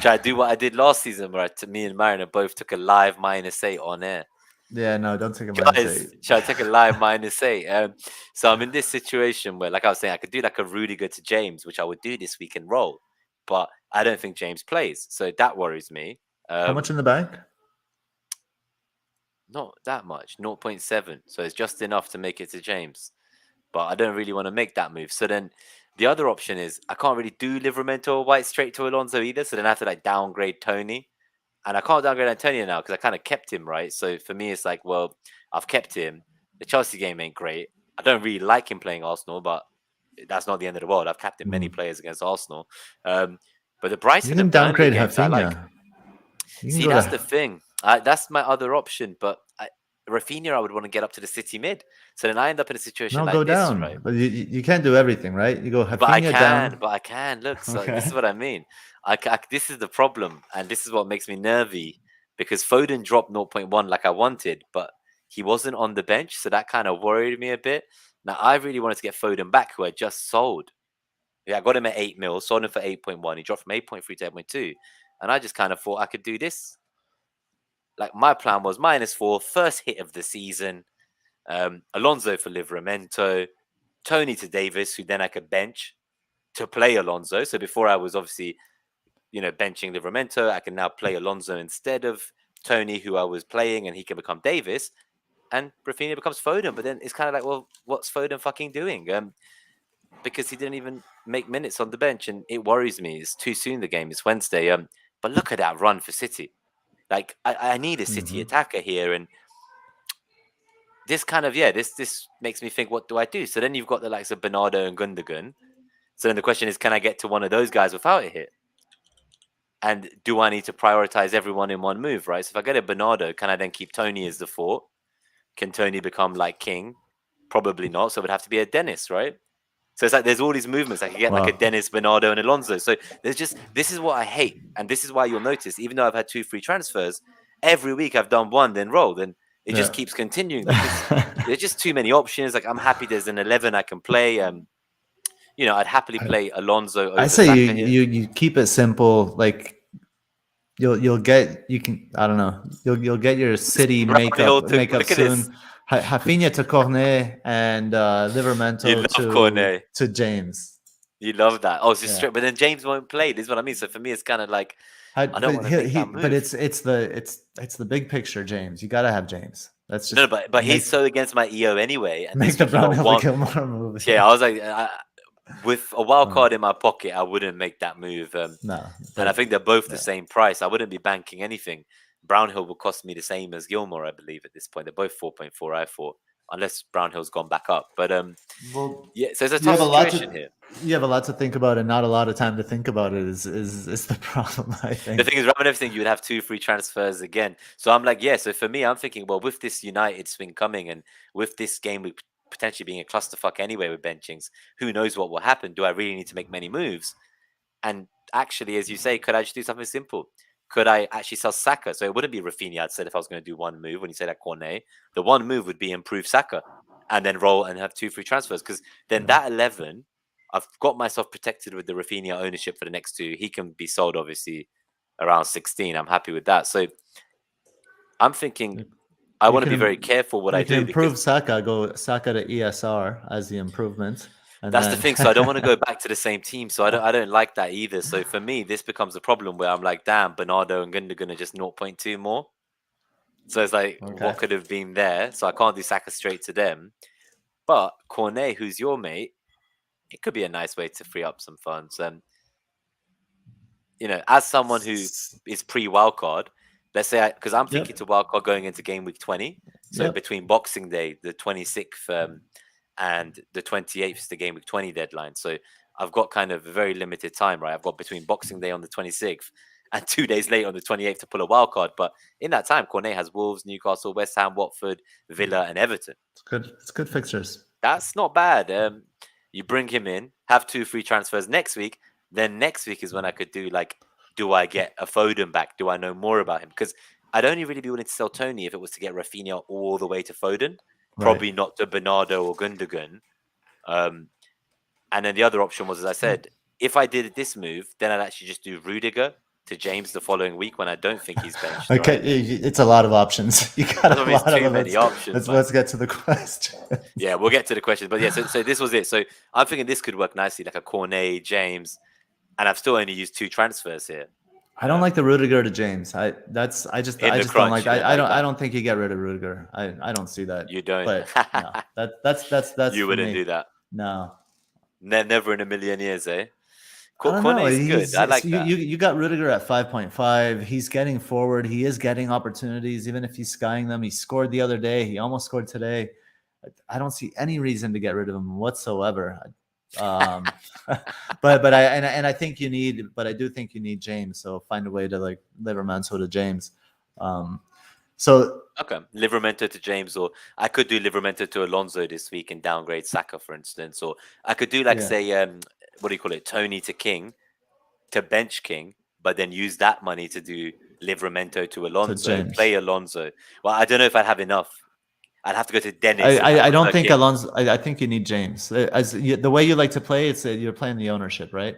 Try to do what I did last season, where me and Mariner both took a live -8 on air. Yeah, no, don't take a Guys, -8. should I take a live -8? So I'm in this situation where, like I was saying, I could do like a Rudiger to James, which I would do this week and roll, but I don't think James plays, so that worries me. How much in the bank? Not that much, 0.7. So it's just enough to make it to James. But I don't really want to make that move. So then the other option is I can't really do Livramento or White straight to Alonso either. So then I have to like downgrade Tony. And I can't downgrade Antonio now because I kind of kept him, right? So for me, it's like, well, I've kept him. The Chelsea game ain't great. I don't really like him playing Arsenal, but that's not the end of the world. I've captained many players against Arsenal. But the Brighton You can and Burnley downgrade games I like. Rafinha. You can See, go that's to- the thing. That's my other option. But Rafinha, I would want to get up to the City mid. So then I end up in a situation No, like go this, down. right? But you can't do everything, right? You go But I Rafinha can, down. but I can. Look, so this is Okay. what I mean. This is the problem, and this is what makes me nervy because Foden dropped 0.1 like I wanted, but he wasn't on the bench, so that kind of worried me a bit. Now I really wanted to get Foden back, who I just sold. Yeah, I got him at 8 mil, sold him for 8.1. He dropped from 8.3 to 8.2, and I just kind of thought I could do this. Like my plan was -4, first hit of the season. Alonso for Livramento, Tony to Davis, who then I could bench to play Alonso. So before I was obviously, benching Livramento, I can now play Alonso instead of Tony, who I was playing, and he can become Davis. And Rafinha becomes Foden. But then it's kind of like, well, what's Foden fucking doing? Because he didn't even make minutes on the bench, and it worries me. It's too soon. The game is Wednesday. But look at that run for City. Like I need a City attacker here, and this kind of this makes me think, what do I do? So then you've got the likes of Bernardo and Gundogan. So then the question is, can I get to one of those guys without a hit? And do I need to prioritize everyone in one move, right? So if I get a Bernardo, can I then keep Tony as the fort? Can Tony become like king? Probably not. So it would have to be a Dennis, right? So it's like there's all these movements. I could get like a Dennis, Bernardo, and Alonso. So this is what I hate. And this is why you'll notice, even though I've had 2 free transfers, every week I've done one, then rolled. And it just keeps continuing because there's just too many options. Like I'm happy there's an 11 I can play. I'd happily play Alonso over I say Saka here. you keep it simple. Like you'll get I don't know. You'll get your City makeup soon. Rafinha to Cornet and Livramento to James. You love that. Oh, it's just straight. But then James won't play. This is what I mean. So for me, it's kind of like I don't want to make that move. But it's the big picture, James. You got to have James. That's just but he's so against my EO anyway. And make the Brownhill Gilmore move. Yeah, I was like, with a wild card in my pocket, I wouldn't make that move. No, and I think they're both the same price. I wouldn't be banking anything. Brownhill will cost me the same as Gilmore, I believe, at this point. They're both 4.4, I thought, unless Brownhill's gone back up. But yeah, so it's a tough situation here. You have a lot to think about and not a lot of time to think about it is the problem, I think. The thing is, rather than everything, you would have 2 free transfers again. So I'm like, so for me, I'm thinking, well, with this United swing coming and with this game week potentially being a clusterfuck anyway with benchings, who knows what will happen? Do I really need to make many moves? And actually, as you say, could I just do something simple? Could I actually sell Saka? So it wouldn't be Rafinha, I'd said, if I was going to do one move. When you say that Cornet, the one move would be improve Saka and then roll and have 2 free transfers. Because then that 11, I've got myself protected with the Rafinha ownership for the next 2. He can be sold, obviously, around 16. I'm happy with that. So I'm thinking I want to be very careful what I do. Improve Saka, go Saka to ESR as the improvement. And that's the thing. So I don't want to go back to the same team. So I don't like that either. So for me, this becomes a problem where I'm like, damn, Bernardo and Gundogan are just 0.2 more. So it's like, what could have been there? So I can't do Saka straight to them. But Cornet, who's your mate, it could be a nice way to free up some funds. As someone who is pre-wildcard, let's say, because I'm thinking to wildcard going into game week 20. So between Boxing Day, the 26th, and the 28th is the game week 20 deadline. So I've got kind of a very limited time, right? I've got between Boxing Day on the 26th and 2 days later on the 28th to pull a wild card. But in that time, Cornet has Wolves, Newcastle, West Ham, Watford, Villa, and Everton. It's good. It's good fixtures. That's not bad. You bring him in, have 2 free transfers next week. Then next week is when I could do like, do I get a Foden back? Do I know more about him? Because I'd only really be willing to sell Tony if it was to get Rafinha all the way to Foden. Probably not to Bernardo or Gundogan. And then the other option was, as I said, if I did this move, then I'd actually just do Rudiger to James the following week when I don't think he's benched. Okay, Right? it's a lot of options. You got a lot of too them. many options. Let's get to the question. Yeah, we'll get to the questions. But yeah, so this was it. So I'm thinking this could work nicely, like a Cornet, James, and I've still only used 2 transfers here. I don't like the Rudiger to James. I just don't like. I don't think you get rid of Rudiger. I don't see that. You don't. But no, that's you for wouldn't me. do that. No. Never in a million years, eh? I don't know. Cornet's good. I like that. You got Rudiger at 5.5. He's getting forward. He is getting opportunities, even if he's skying them. He scored the other day. He almost scored today. I don't see any reason to get rid of him whatsoever. But I think you need, but I do think you need James. So find a way to like Livramento to James. So okay, Livramento to James, or I could do Livramento to Alonso this week and downgrade Saka, for instance, or I could do like say what do you call it, Tony to King, to bench King, but then use that money to do Livramento to Alonso, play Alonso. Well, I don't know if I'd have enough. I'd have to go to Dennis. I don't think Alonso. I think you need James. The way you like to play, it's you're playing the ownership, right?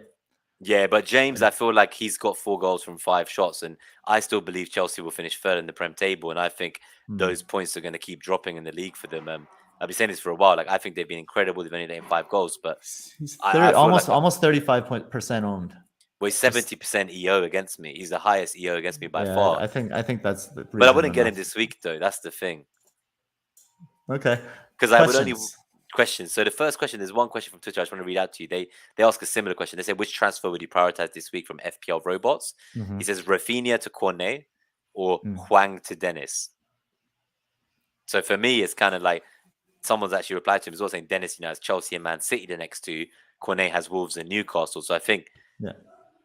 Yeah, but James, I feel like he's got 4 goals from 5 shots, and I still believe Chelsea will finish 3rd in the Prem table, and I think those points are going to keep dropping in the league for them. I've been saying this for a while. Like I think they've been incredible. They've only let in 5 goals, but he's almost 35% owned. Well, he's 70% EO against me. He's the highest EO against me by far. I think that's the but I wouldn't get him this week though. That's the thing. Okay. Because I would only questions. So the first question, there's one question from Twitter I just want to read out to you. They ask a similar question. They say, which transfer would you prioritize this week from FPL Robots? He says Rafinha to Cornet or Hwang to Dennis. So for me, it's kind of like someone's actually replied to him as well saying Dennis, has Chelsea and Man City the next 2. Cornet has Wolves and Newcastle. So I think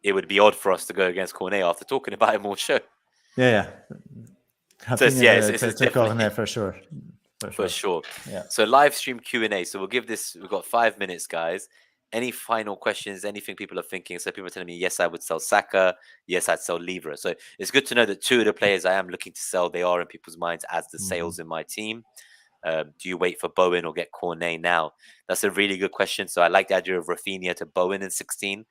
it would be odd for us to go against Cornet after talking about him all show. Yeah. So it's Cornet for sure. For sure. Yeah. So live stream Q&A. So we'll give this, we've got 5 minutes, guys. Any final questions, anything people are thinking? So people are telling me, yes, I would sell Saka. Yes, I'd sell Livra. So it's good to know that 2 of the players I am looking to sell, they are in people's minds as the sales in my team. Do you wait for Bowen or get Cornet now? That's a really good question. So I like the idea of Rafinha to Bowen in 16.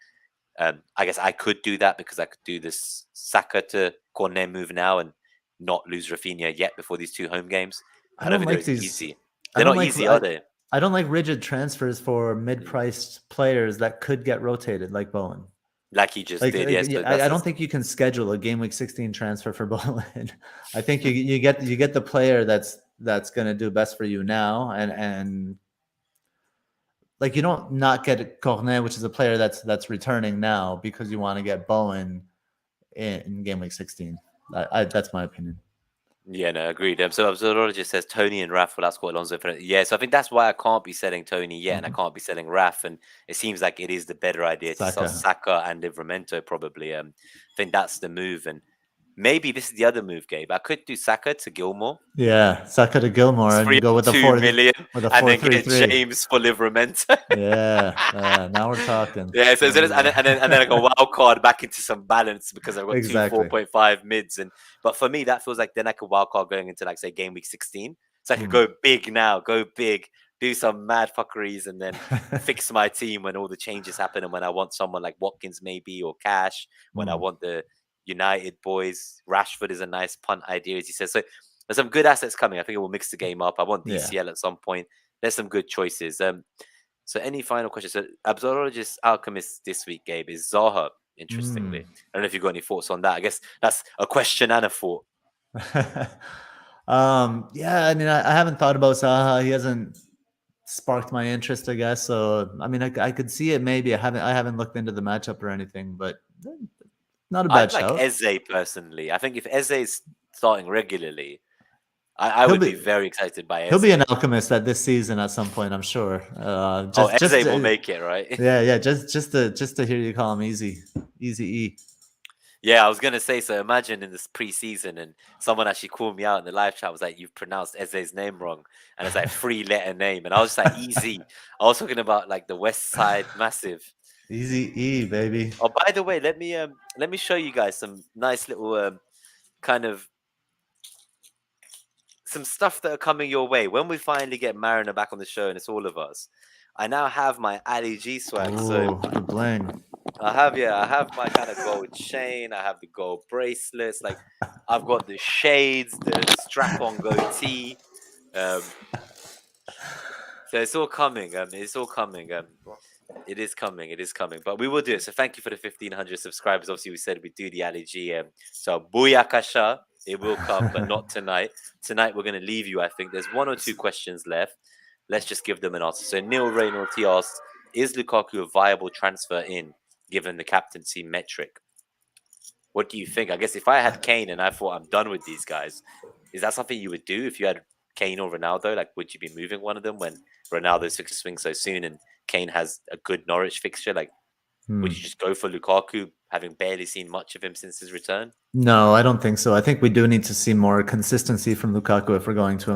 I guess I could do that because I could do this Saka to Cornet move now and not lose Rafinha yet before these 2 home games. I don't like these. Easy. They're not easy, are they? I don't like rigid transfers for mid-priced players that could get rotated, like Bowen. Like he just did. Yes, I don't think you can schedule a game week 16 transfer for Bowen. I think you get the player that's going to do best for you now, and like you don't not get Cornet, which is a player that's returning now because you want to get Bowen in game week 16. That's my opinion. Yeah, no, agreed. So Observologist says Tony and Raf will outscore Alonso. Yeah, so I think that's why I can't be selling Tony yet, and I can't be selling Raf. And it seems like it is the better idea to sell Saka and Livramento probably. I think that's the move, and maybe this is the other move, Gabe. I could do Saka to Gilmore. Yeah, Saka to Gilmore, and you go with the 4 million, and then get James for Livramento. Yeah, now we're talking. Yeah, and then I go wild card back into some balance because I've got 2 4.5 mids, but for me that feels like then I could wild card going into like say game week 16, so I could go big now, do some mad fuckeries, and then fix my team when all the changes happen, and when I want someone like Watkins maybe or Cash, when I want the United boys. Rashford is a nice punt idea, as he says. So there's some good assets coming. I think it will mix the game up. I want DCL at some point. There's some good choices. So any final questions? So Absorologist Alchemist this week, Gabe, is Zaha, interestingly. I don't know if you've got any thoughts on that. I guess that's a question and a thought. Yeah, I mean, I haven't thought about Zaha. He hasn't sparked my interest, I guess. So I mean, I could see it maybe. I haven't looked into the matchup or anything, but not a bad shout. I like Eze personally. I think if Eze is starting regularly, I would be very excited by Eze. He'll be an Alchemist at this season at some point, I'm sure. Eze will make it, right? Yeah. Just to hear you call him Easy E. Yeah, I was gonna say. So imagine in this preseason, and someone actually called me out in the live chat. Was like, "You've pronounced Eze's name wrong," and it's like 3-letter name, and I was just like, "Easy." I was talking about like the West Side Massive. Easy E, baby. Oh, by the way, let me show you guys some nice little kind of some stuff that are coming your way when we finally get Mariner back on the show, and it's all of us. I now have my Ali G swag. So the bling. I have my kind of gold chain. I have the gold bracelets. Like I've got the shades, the strap-on goatee. So it's all coming. It's all coming. It is coming. It is coming. But we will do it. So thank you for the 1,500 subscribers. Obviously, we said we do the Ali G. So booyakasha, it will come, but not tonight. Tonight we're going to leave you. I think there's 1 or 2 questions left. Let's just give them an answer. So Neil Reynolds, he asked, "Is Lukaku a viable transfer in given the captaincy metric?" What do you think? I guess if I had Kane and I thought I'm done with these guys, is that something you would do if you had Kane or Ronaldo? Like, would you be moving one of them when Ronaldo's fixture swings so soon and Kane has a good Norwich fixture? Like, would you just go for Lukaku, having barely seen much of him since his return? No, I don't think so. I think we do need to see more consistency from Lukaku if we're going to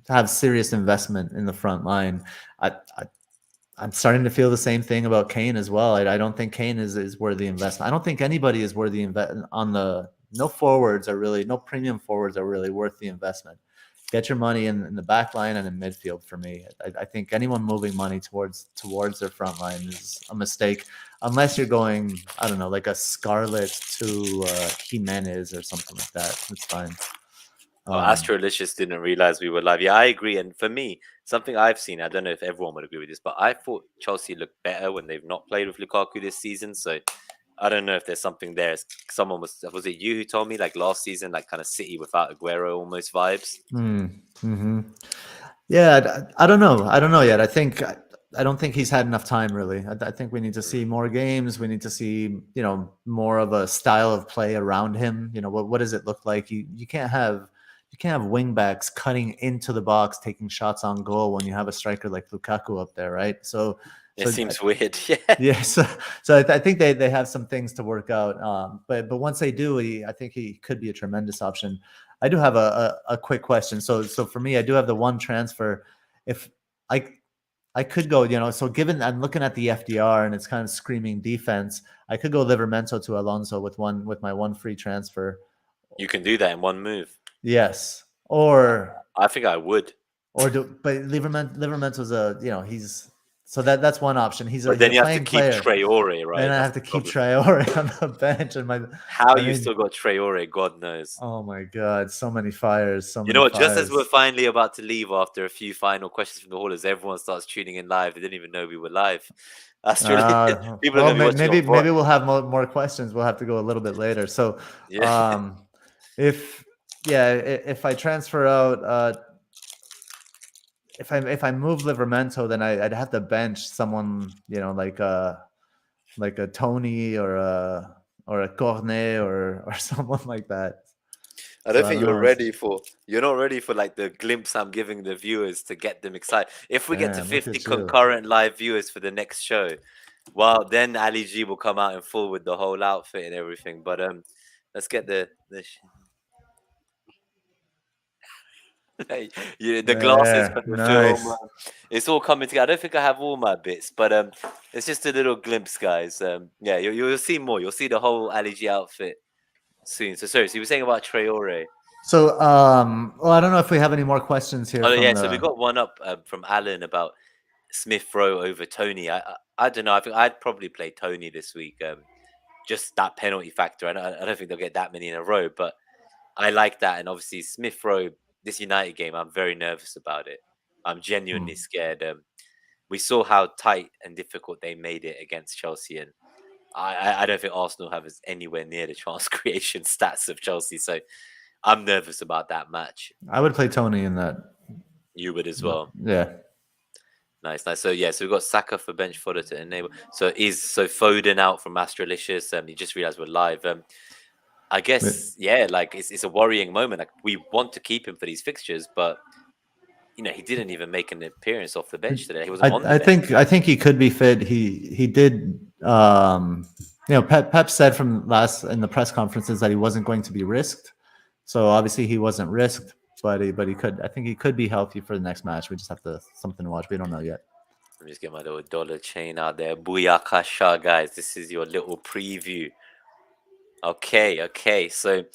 have serious investment in the front line. I'm starting to feel the same thing about Kane as well. I don't think Kane is worthy investment. I don't think anybody is worthy on the no premium forwards are really worth the investment. Get your money in the back line and in midfield for me. I think anyone moving money towards their front line is a mistake, unless you're going, I don't know, like a Scarlet to Jimenez or something like that. It's fine. Astrolicious didn't realize we were live. Yeah, I agree. And for me, something I've seen, I don't know if everyone would agree with this, but I thought Chelsea looked better when they've not played with Lukaku this season. So I don't know if there's something there. Someone was it you who told me like last season, like kind of City without Aguero almost vibes? Yeah, I don't know. I don't know yet. I don't think he's had enough time really. I think we need to see more games. We need to see, more of a style of play around him. What does it look like? You can't have wing backs cutting into the box, taking shots on goal when you have a striker like Lukaku up there, right? So it seems weird. Yeah. So I think they have some things to work out. But once they do, I think he could be a tremendous option. I do have a quick question. So for me, I do have the one transfer. If I could go, so given I'm looking at the FDR and it's kind of screaming defense, I could go Livramento to Alonso with my one free transfer. You can do that in one move. Yes. Or I think I would. But Livermento's so that's one option. But then you have to keep Traore, right? And I have to keep Traore on the bench. And you still got Traore, God knows. Oh my God, so many fires. You know what? Just as we're finally about to leave after a few final questions from the haulers, everyone starts tuning in live. They didn't even know we were live. That's really people are going to maybe we'll have more questions. We'll have to go a little bit later. So if I transfer out if I move Livramento, then I'd have to bench someone, like a Tony or a Cornet or someone like that. I don't think you're not ready for like the glimpse I'm giving the viewers to get them excited. If we get to 50 concurrent live viewers for the next show, well, then Ali G will come out in full with the whole outfit and everything. But let's get the glasses for the film. It's all coming together. I don't think I have all my bits, but it's just a little glimpse, guys. You'll see more. You'll see the whole Ali G outfit soon. So sorry, so you were saying about Traore. So I don't know if we have any more questions here. So we got one up from Alan about Smith Rowe over Tony. I don't know. I think I'd probably play Tony this week. Just that penalty factor. I don't think they'll get that many in a row, but I like that. And obviously Smith Rowe, this United game, I'm very nervous about it. I'm genuinely scared. We saw how tight and difficult they made it against Chelsea, and I don't think Arsenal have anywhere near the chance creation stats of Chelsea. So I'm nervous about that match. I would play Tony in that. You would as well. Yeah. Nice. So we've got Saka for bench fodder to enable. So Foden out from Astrolicious. You just realized we're live. I guess, like it's a worrying moment. Like we want to keep him for these fixtures, but he didn't even make an appearance off the bench today. He wasn't on the bench. I think he could be fit. He did. Pep said in the press conferences that he wasn't going to be risked. So obviously he wasn't risked, but he could. I think he could be healthy for the next match. We just have something to watch. We don't know yet. Let me just get my little dollar chain out there. Booyakasha, guys. This is your little preview. Okay. So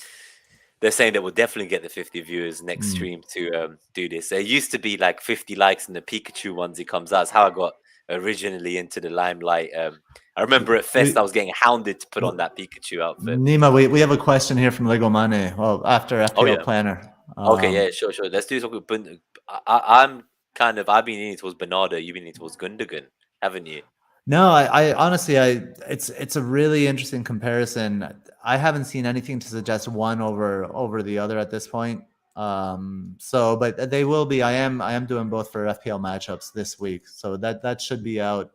they're saying that we'll definitely get the 50 viewers next stream to do this. There used to be like 50 likes in the Pikachu onesie comes out. That's how I got originally into the limelight. I remember at Fest I was getting hounded to put on that Pikachu outfit. Nima, we have a question here from Lego Mane. Well, after FPL Planner. Okay, yeah, sure. Let's do something. I've been leaning towards Bernardo. You've been leaning towards Gundogan, haven't you? No, I honestly, it's a really interesting comparison. I haven't seen anything to suggest one over the other at this point. But they will be. I am doing both for FPL matchups this week, so that should be out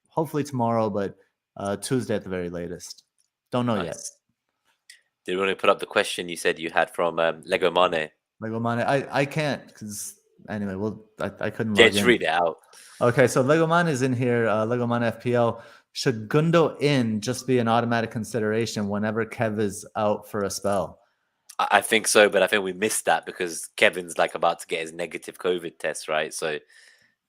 hopefully tomorrow, but Tuesday at the very latest. Don't know yet. Did you want to put up the question you said you had from Lego Mane? Lego Mane, I can't because anyway, I couldn't. Yeah, just read it out. Okay, so Lego Mane is in here. Lego Mane FPL. Should Gundo in just be an automatic consideration whenever Kev is out for a spell? I think so, but I think we missed that because Kevin's like about to get his negative COVID test, right? So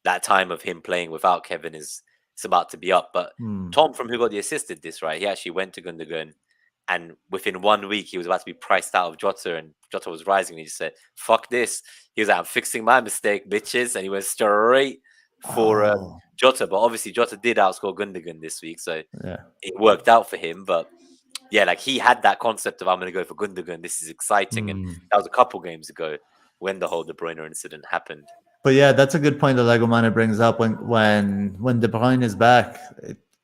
that time of him playing without Kevin it's about to be up. But Tom from Who Got the Assist did this, right? He actually went to Gundogan, and within 1 week he was about to be priced out of Jota, and Jota was rising. And he just said, "Fuck this." He was like, "I'm fixing my mistake, bitches," and he went straight for Jota. But obviously Jota did outscore Gundogan this week, so it worked out for him. But yeah, like he had that concept of I'm going to go for Gundogan. This is exciting, and that was a couple games ago when the whole De Bruyne incident happened. But yeah, that's a good point that Lego Mane brings up. When De Bruyne is back,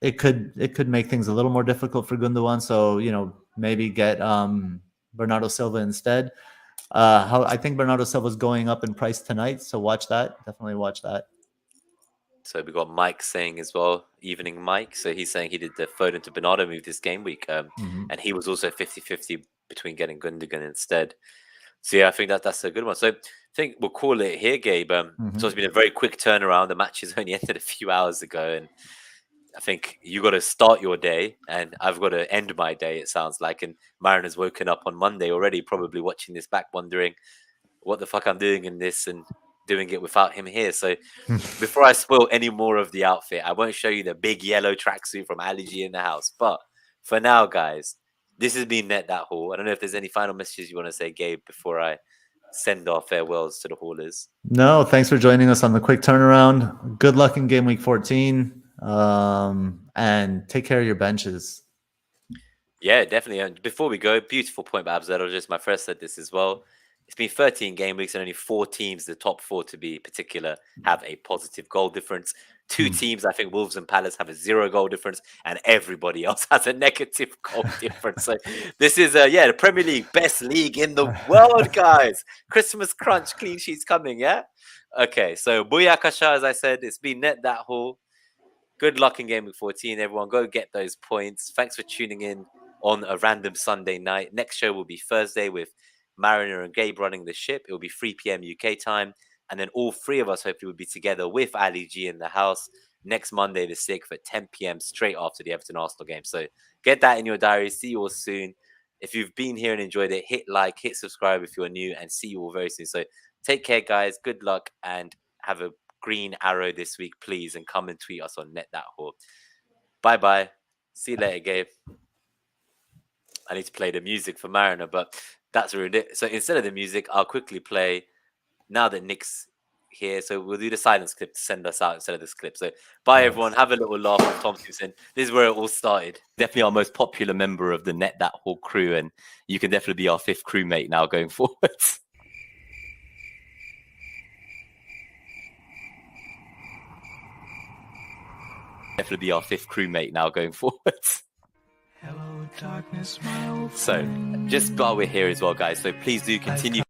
it could make things a little more difficult for Gundogan. So maybe get Bernardo Silva instead. I think Bernardo Silva is going up in price tonight, so watch that. Definitely watch that. So we got Mike saying as well, evening Mike. So he's saying he did the Foden to Bernardo move this game week. And he was also 50-50 between getting Gundogan instead. So yeah, I think that's a good one. So I think we'll call it here, Gabe. So it's been a very quick turnaround. The match has only ended a few hours ago. And I think you got to start your day and I've got to end my day, it sounds like. And Myron has woken up on Monday already, probably watching this back, wondering what the fuck I'm doing in this and doing it without him here. So before I spoil any more of the outfit, I won't show you the big yellow tracksuit from Ali in the house. But for now, guys, this has been Net That Haul. I don't know if there's any final messages you want to say, Gabe, before I send our farewells to the haulers. No, thanks for joining us on the quick turnaround. Good luck in Game Week 14. And take care of your benches. Yeah, definitely. And before we go, beautiful point by Abzadol. Just my first said this as well. It's been 13 game weeks and only 4 teams, the top 4 to be particular, have a positive goal difference. 2 teams, I think Wolves and Palace, have a 0 goal difference, and everybody else has a negative goal difference. So this is, the Premier League, best league in the world, guys. Christmas crunch, clean sheets coming, yeah? Okay, so Booyakasha, as I said, it's been Net That Haul. Good luck in Game Week 14, everyone. Go get those points. Thanks for tuning in on a random Sunday night. Next show will be Thursday with Mariner and Gabe running the ship. It will be 3 p.m. UK time. And then all 3 of us hopefully will be together with Ali G in the house next Monday the 6th at 10 p.m. straight after the Everton Arsenal game. So get that in your diary. See you all soon. If you've been here and enjoyed it, hit like, hit subscribe if you're new, and see you all very soon. So take care, guys. Good luck and have a green arrow this week, please. And come and tweet us on Net That Haul. Bye-bye. See you later, Gabe. I need to play the music for Mariner, but that's ridiculous. So instead of the music, I'll quickly play now that Nick's here. So we'll do the silence clip to send us out instead of this clip. So bye, everyone. Have a little laugh with Tom Simpson. This is where it all started. Definitely our most popular member of the Net That Haul crew. And you can definitely be our 5th crewmate now going forward. Definitely be our 5th crewmate now going forward. Hello, darkness, my old friend. So, just while we're here as well, guys, so please do continue